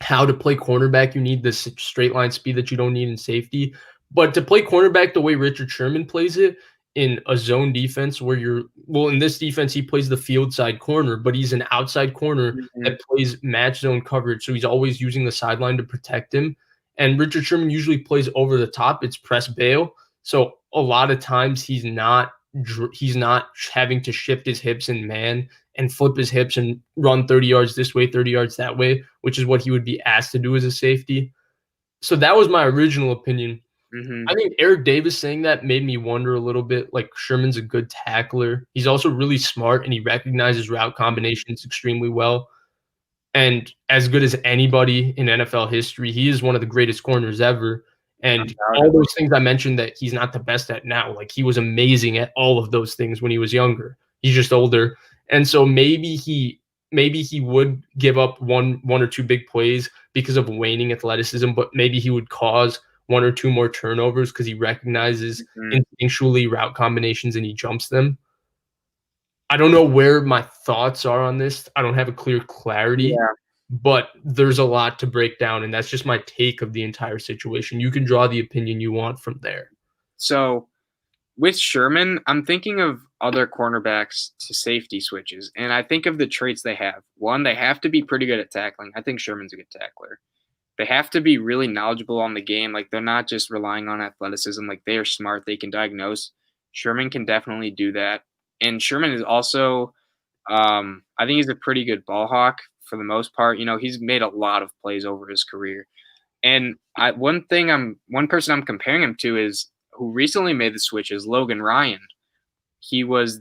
Speaker 2: how to play cornerback, you need this straight line speed that you don't need in safety. But to play cornerback the way Richard Sherman plays it in a zone defense where in this defense, he plays the field side corner, but he's an outside corner that plays match zone coverage. So he's always using the sideline to protect him. And Richard Sherman usually plays over the top. It's press bail. So a lot of times he's not having to shift his hips and man and flip his hips and run 30 yards this way, 30 yards that way, which is what he would be asked to do as a safety. So that was my original opinion. I think Eric Davis saying that made me wonder a little bit. Like, Sherman's a good tackler. He's also really smart, and he recognizes route combinations extremely well. And as good as anybody in NFL history, he is one of the greatest corners ever. And all those things I mentioned that he's not the best at now, like, he was amazing at all of those things when he was younger. He's just older. And so maybe he would give up one or two big plays because of waning athleticism, but maybe he would cause one or two more turnovers because he recognizes instinctually route combinations and he jumps them. I don't know where my thoughts are on this. I don't have a clear clarity, but there's a lot to break down, and that's just my take of the entire situation. You can draw the opinion you want from there.
Speaker 1: So with Sherman, I'm thinking of other cornerbacks to safety switches, and I think of the traits they have. One, they have to be pretty good at tackling. I think Sherman's a good tackler. They have to be really knowledgeable on the game. Like, they're not just relying on athleticism. Like, they are smart. They can diagnose. Sherman can definitely do that. And Sherman is also, I think he's a pretty good ball hawk for the most part. You know, he's made a lot of plays over his career. And one person I'm comparing him to is who recently made the switch is Logan Ryan. He was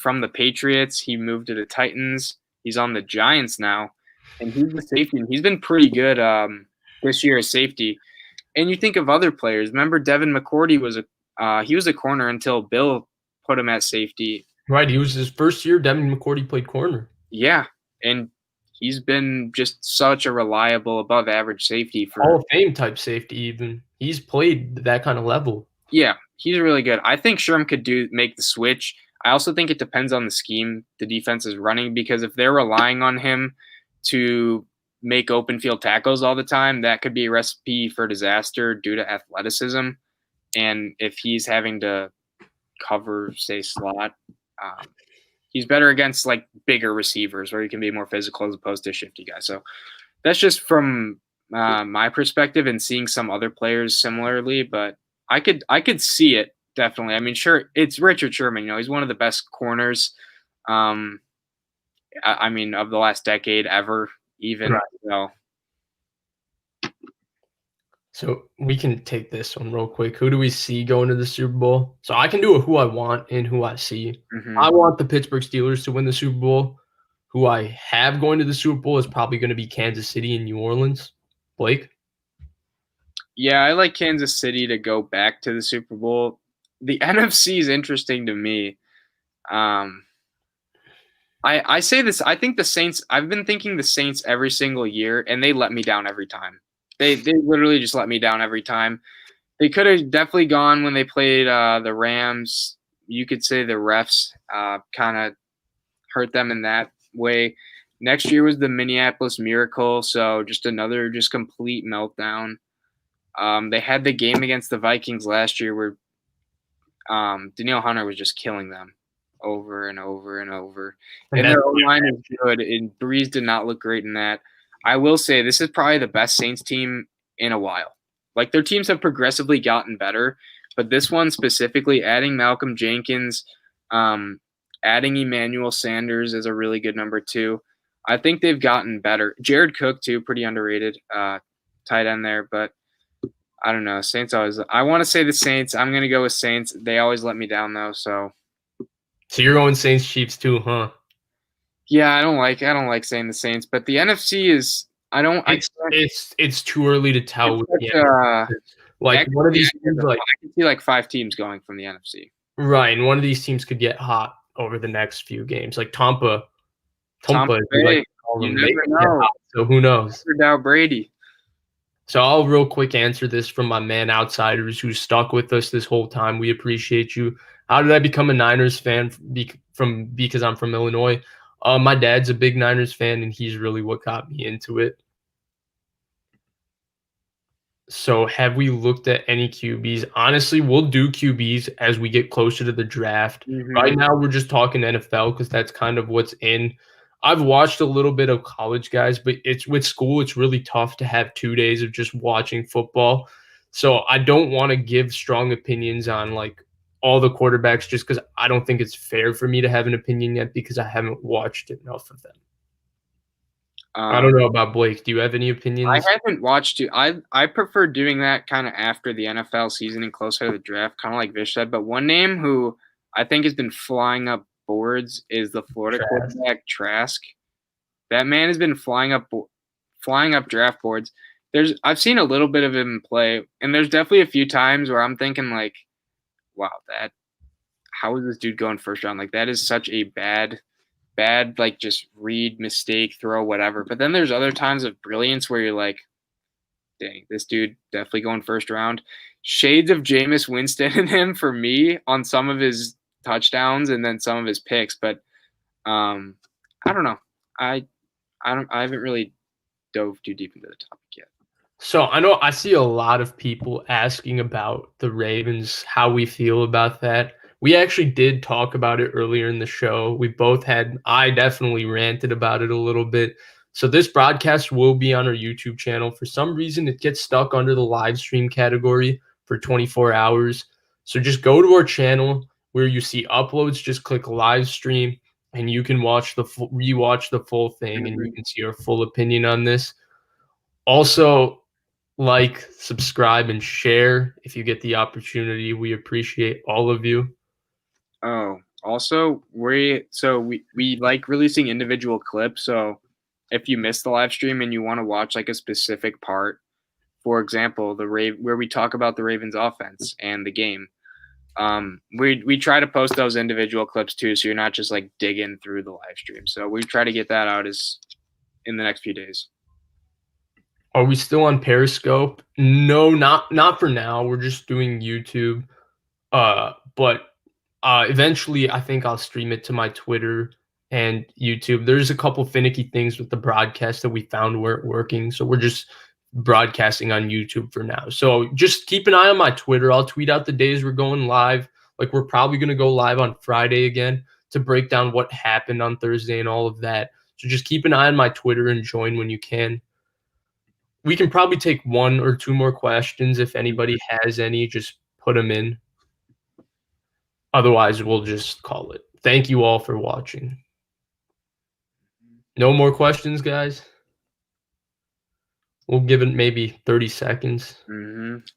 Speaker 1: from the Patriots. He moved to the Titans. He's on the Giants now. And he's the safety, and he's been pretty good this year as safety. And you think of other players. Remember, Devin McCourty was a corner until Bill put him at safety.
Speaker 2: Right, he was his first year. Devin McCourty played corner.
Speaker 1: Yeah, and he's been just such a reliable, above-average safety for
Speaker 2: Hall of Fame type safety. Even he's played that kind of level.
Speaker 1: Yeah, he's really good. I think Sherman could make the switch. I also think it depends on the scheme the defense is running, because if they're relying on him to make open field tackles all the time, that could be a recipe for disaster due to athleticism. And if he's having to cover, say, slot, he's better against like bigger receivers where he can be more physical as opposed to a shifty guy. So that's just from my perspective and seeing some other players similarly, but I could see it definitely. I mean, sure, it's Richard Sherman. You know, he's one of the best corners. I mean, of the last decade ever, even. Right.
Speaker 2: So we can take this one real quick. Who do we see going to the Super Bowl? So I can do a who I want and who I see. I want the Pittsburgh Steelers to win the Super Bowl. Who I have going to the Super Bowl is probably going to be Kansas City and New Orleans. Blake?
Speaker 1: Yeah, I like Kansas City to go back to the Super Bowl. The NFC is interesting to me. I say this. I think the Saints. I've been thinking the Saints every single year, and they let me down every time. They literally just let me down every time. They could have definitely gone when they played the Rams. You could say the refs kind of hurt them in that way. Next year was the Minneapolis Miracle, so just another complete meltdown. They had the game against the Vikings last year where Danielle Hunter was just killing them over and over and over. And their O-line is good, and Breeze did not look great in that. I will say this is probably the best Saints team in a while. Like, their teams have progressively gotten better, but this one specifically, adding Malcolm Jenkins, adding Emmanuel Sanders as a really good number 2. I think they've gotten better. Jared Cook, too, pretty underrated tight end there, but I don't know. Saints always – I want to say the Saints. I'm going to go with Saints. They always let me down, though, so –
Speaker 2: So you're going Saints Chiefs too, huh?
Speaker 1: Yeah, I don't like saying the Saints, but the NFC is
Speaker 2: it's too early to tell. One of these teams,
Speaker 1: I can see like 5 teams going from the NFC.
Speaker 2: Right, and one of these teams could get hot over the next few games. Like Tampa
Speaker 1: Bay. You never know.
Speaker 2: So who knows?
Speaker 1: Never doubt Brady. So
Speaker 2: I'll real quick answer this from my man Outsiders, who stuck with us this whole time. We appreciate you. How did I become a Niners fan? Because I'm from Illinois. My dad's a big Niners fan, and he's really what got me into it. So have we looked at any QBs? Honestly, we'll do QBs as we get closer to the draft. Right now, we're just talking NFL because that's kind of what's in. I've watched a little bit of college guys, but it's with school, it's really tough to have 2 days of just watching football. So I don't want to give strong opinions on like all the quarterbacks just because I don't think it's fair for me to have an opinion yet because I haven't watched enough of them. I don't know about Blake. Do you have any opinions?
Speaker 1: I haven't watched it. I prefer doing that kind of after the NFL season and closer to the draft, kind of like Vish said. But one name who I think has been flying up boards is the Florida quarterback Trask. That man has been flying up draft boards. I've seen a little bit of him play, and there's definitely a few times where I'm thinking like, wow, how is this dude going first round? Like that is such a bad like just read, mistake, throw, whatever. But then there's other times of brilliance where you're like, dang, this dude definitely going first round. Shades of Jameis Winston in him for me on some of his touchdowns and then some of his picks. But I don't know. I haven't really dove too deep into the topic yet.
Speaker 2: So I know I see a lot of people asking about the Ravens, how we feel about that. We actually did talk about it earlier in the show. I definitely ranted about it a little bit. So this broadcast will be on our YouTube channel. For some reason, it gets stuck under the live stream category for 24 hours. So just go to our channel where you see uploads, just click live stream and you can rewatch the full thing and you can see our full opinion on this. Also, like, subscribe, and share if you get the opportunity. We appreciate all of you.
Speaker 1: Oh, also, we like releasing individual clips. So if you missed the live stream and you want to watch like a specific part, for example, where we talk about the Ravens offense and the game, we try to post those individual clips too, so you're not just like digging through the live stream. So we try to get that out in the next few days.
Speaker 2: Are we still on Periscope? No, not for now. We're just doing YouTube. But eventually I think I'll stream it to my Twitter and YouTube. There's a couple finicky things with the broadcast that we found weren't working. So we're just broadcasting on YouTube for now. So just keep an eye on my Twitter. I'll tweet out the days we're going live. Like we're probably going to go live on Friday again to break down what happened on Thursday and all of that. So just keep an eye on my Twitter and join when you can. We can probably take one or two more questions. If anybody has any, just put them in. Otherwise, we'll just call it. Thank you all for watching. No more questions, guys? We'll give it maybe 30 seconds.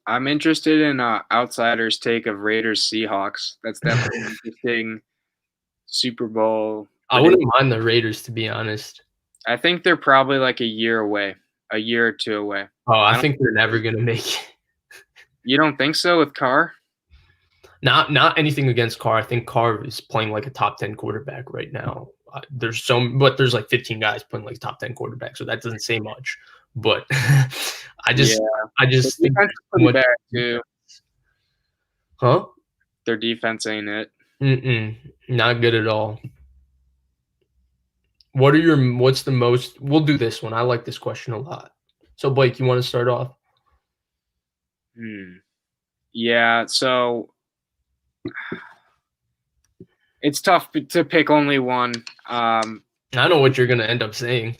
Speaker 1: I'm interested in Outsider's take of Raiders Seahawks. That's definitely an interesting Super Bowl.
Speaker 2: I wouldn't mind the Raiders, to be honest.
Speaker 1: I think they're probably like a year or two away.
Speaker 2: Oh, I think they're never going to make it.
Speaker 1: You don't think so with Carr?
Speaker 2: Not anything against Carr. I think Carr is playing like a top 10 quarterback right now. There's like 15 guys playing like top 10 quarterbacks, so that doesn't say much. But I just think
Speaker 1: pretty bad too.
Speaker 2: Huh?
Speaker 1: Their defense ain't it.
Speaker 2: Not good at all. What's the most? We'll do this one. I like this question a lot. So Blake, you want to start off?
Speaker 1: Yeah. So it's tough to pick only one.
Speaker 2: I know what you're gonna end up saying.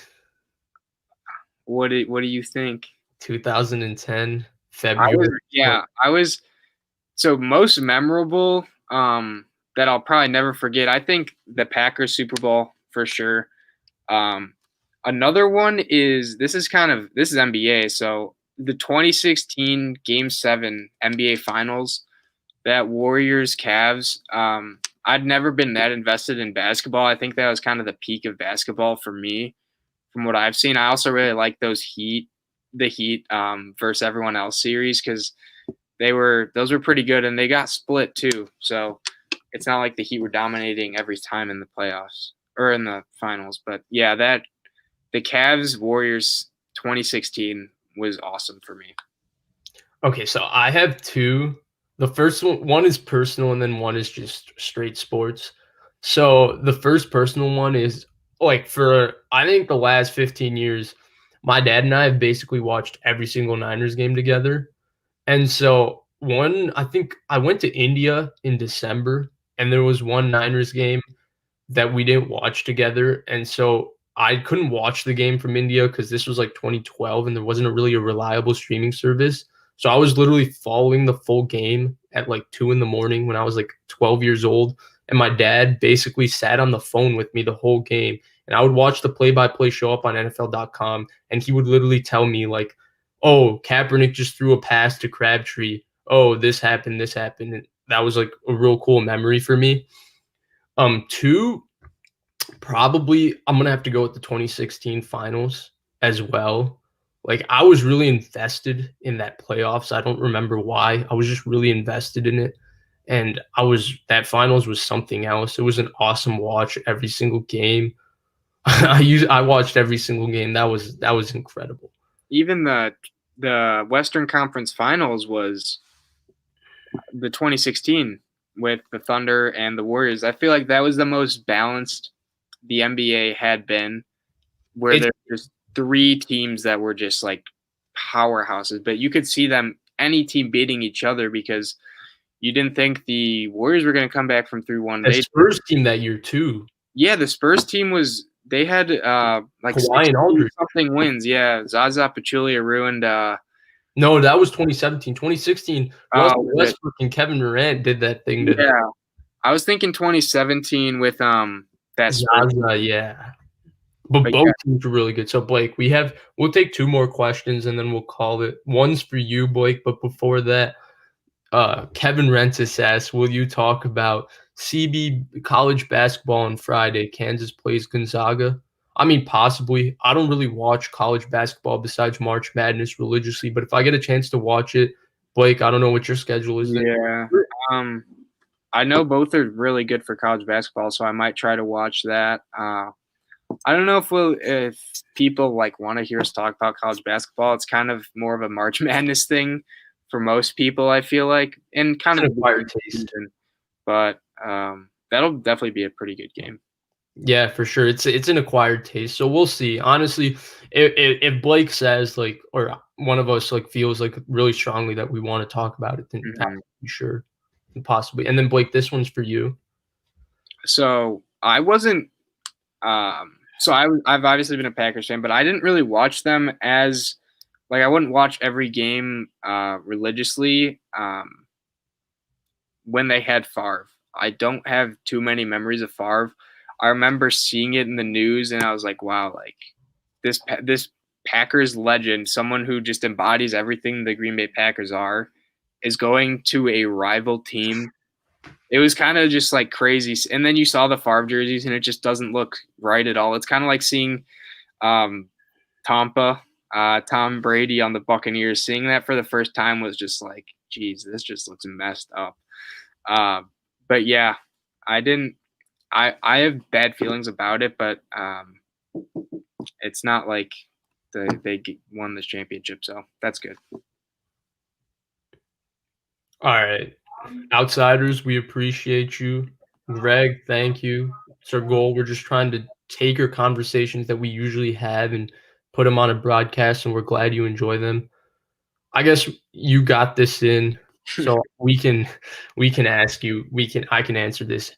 Speaker 1: What do you think?
Speaker 2: 2010 February.
Speaker 1: I was so most memorable that I'll probably never forget. I think the Packers Super Bowl for sure. Another one is this is NBA. So the 2016 Game 7 NBA Finals, that Warriors Cavs. I'd never been that invested in basketball. I think that was kind of the peak of basketball for me, from what I've seen. I also really like the Heat versus everyone else series because those were pretty good and they got split too. So it's not like the Heat were dominating every time in the playoffs or in the finals. But yeah, the Cavs Warriors 2016 was awesome for me.
Speaker 2: Okay, so I have two. The first one is personal and then one is just straight sports. So the first personal one is like for I think the last 15 years, my dad and I have basically watched every single Niners game together. And so I think I went to India in December and there was one Niners game that we didn't watch together. And so I couldn't watch the game from India because this was like 2012 and there wasn't really a reliable streaming service. So I was literally following the full game at like 2 in the morning when I was like 12 years old. And my dad basically sat on the phone with me the whole game. And I would watch the play-by-play show up on NFL.com. And he would literally tell me, like, oh, Kaepernick just threw a pass to Crabtree. Oh, this happened, this happened. And that was like a real cool memory for me. Two, probably I'm gonna have to go with the 2016 finals as well. Like I was really invested in that playoffs. I don't remember why. I was just really invested in it. And that finals was something else. It was an awesome watch every single game. I watched every single game. That was incredible.
Speaker 1: Even the Western Conference Finals was the 2016 with the Thunder and the Warriors. I feel like that was the most balanced the NBA had been, where there's just three teams that were just like powerhouses, but you could see any team beating each other because you didn't think the Warriors were going to come back from 3-1.
Speaker 2: The Spurs team that year too.
Speaker 1: Yeah, the Spurs team they had like something wins. Yeah, Zaza Pachulia ruined.
Speaker 2: No, that was 2017. 2016, Westbrook and Kevin Durant did that thing.
Speaker 1: Yeah, I was thinking 2017 with that
Speaker 2: Zaza, yeah. But both teams were really good. So Blake, we'll take two more questions and then we'll call it. One's for you, Blake, but before that, Kevin Rentis asks, will you talk about CB college basketball on Friday? Kansas plays Gonzaga. I mean, possibly. I don't really watch college basketball besides March Madness religiously, but if I get a chance to watch it, Blake, I don't know what your schedule is.
Speaker 1: Yeah. I know both are really good for college basketball, so I might try to watch that. I don't know if people like want to hear us talk about college basketball. It's kind of more of a March Madness thing for most people, I feel like, and kind of an acquired taste. But that'll definitely be a pretty good game.
Speaker 2: Yeah, for sure. It's an acquired taste, so we'll see. Honestly, if Blake says like, or one of us like feels like really strongly that we want to talk about it, then sure, possibly. And then Blake, this one's for you.
Speaker 1: So I wasn't. I've obviously been a Packers fan, but I didn't really watch them as like I wouldn't watch every game religiously when they had Favre. I don't have too many memories of Favre. I remember seeing it in the news, and I was like, wow, like this Packers legend, someone who just embodies everything the Green Bay Packers are, is going to a rival team. It was kind of just like crazy. And then you saw the Favre jerseys, and it just doesn't look right at all. It's kind of like seeing Tom Brady on the Buccaneers. Seeing that for the first time was just like, geez, this just looks messed up. But yeah, I have bad feelings about it, but it's not like they won this championship, so that's good.
Speaker 2: All right. Outsiders, we appreciate you. Greg, thank you. It's our goal. We're just trying to take our conversations that we usually have and put them on a broadcast, and we're glad you enjoy them. I guess you got this in, so we can ask you. I can answer this.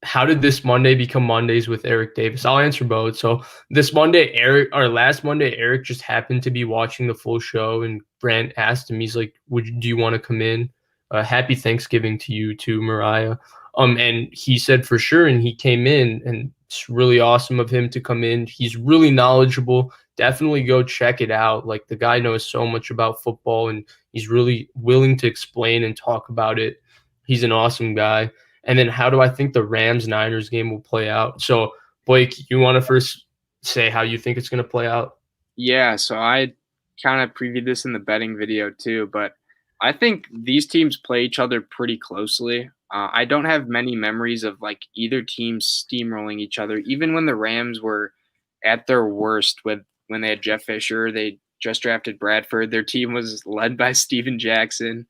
Speaker 2: How did this Monday become Mondays with Eric Davis? I'll answer both. So last Monday, Eric just happened to be watching the full show, and Brant asked him, he's like, do you want to come in? Happy Thanksgiving to you too, Mariah. And he said for sure, and he came in, and it's really awesome of him to come in. He's really knowledgeable. Definitely go check it out. Like the guy knows so much about football, and he's really willing to explain and talk about it. He's an awesome guy. And then how do I think the Rams-Niners game will play out? So, Blake, you want to first say how you think it's going to play out?
Speaker 1: Yeah, so I kind of previewed this in the betting video too, but I think these teams play each other pretty closely. I don't have many memories of like either team steamrolling each other. Even when the Rams were at their worst when they had Jeff Fisher, they just drafted Bradford. Their team was led by Steven Jackson.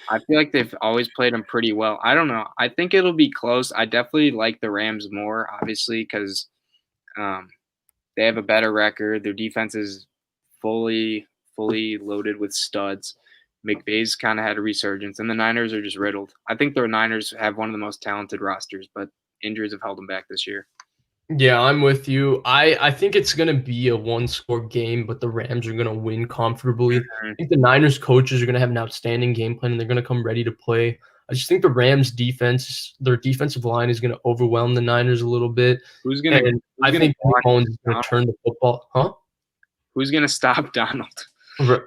Speaker 1: I feel like they've always played them pretty well. I don't know. I think it'll be close. I definitely like the Rams more, obviously, because they have a better record. Their defense is fully loaded with studs. McVay's kind of had a resurgence, and the Niners are just riddled. I think the Niners have one of the most talented rosters, but injuries have held them back this year.
Speaker 2: Yeah, I'm with you. I think it's gonna be a one-score game, but the Rams are gonna win comfortably. I
Speaker 1: Mhm.
Speaker 2: think the Niners coaches are gonna have an outstanding game plan, and they're gonna come ready to play. I just think the Rams defense, their defensive line is gonna overwhelm the Niners a little bit,
Speaker 1: Who's gonna
Speaker 2: and
Speaker 1: who's
Speaker 2: I
Speaker 1: gonna
Speaker 2: think Nick
Speaker 1: block
Speaker 2: Mullins is gonna
Speaker 1: Donald?
Speaker 2: turn the football. Huh?
Speaker 1: Who's gonna stop Donald?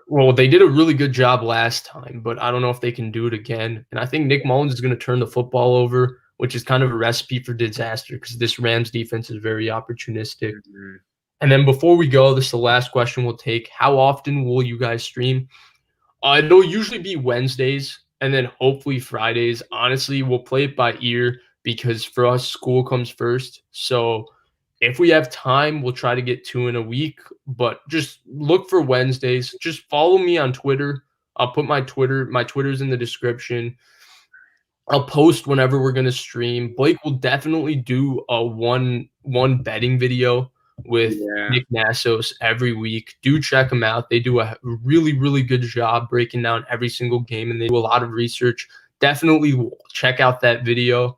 Speaker 2: Well, they did a really good job last time, but I don't know if they can do it again. And I think Nick Mullins is going to turn the football over, which is kind of a recipe for disaster because this Rams defense is very opportunistic.
Speaker 1: Mhm.
Speaker 2: And then before we go, this is the last question we'll take. How often will you guys stream? It'll usually be Wednesdays and then hopefully Fridays. Honestly, we'll play it by ear because for us, school comes first. So if we have time, we'll try to get 2 in a week, but just look for Wednesdays. Just follow me on Twitter. I'll put my Twitter's in the description. I'll post whenever we're gonna stream. Blake will definitely do a one betting video with
Speaker 1: Yeah.
Speaker 2: Nick Nassos every week. Do check them out. They do a really good job breaking down every single game, and they do a lot of research. Definitely check out that video.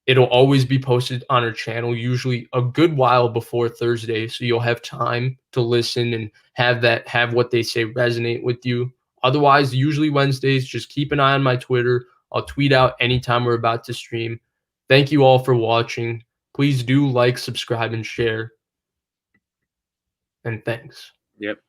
Speaker 2: It'll always be posted on our channel, usually a good while before Thursday, so you'll have time to listen and have what they say resonate with you. Otherwise, usually Wednesdays, just keep an eye on my Twitter. I'll tweet out anytime we're about to stream. Thank you all for watching. Please do like, subscribe, and share. And thanks.
Speaker 1: Yep.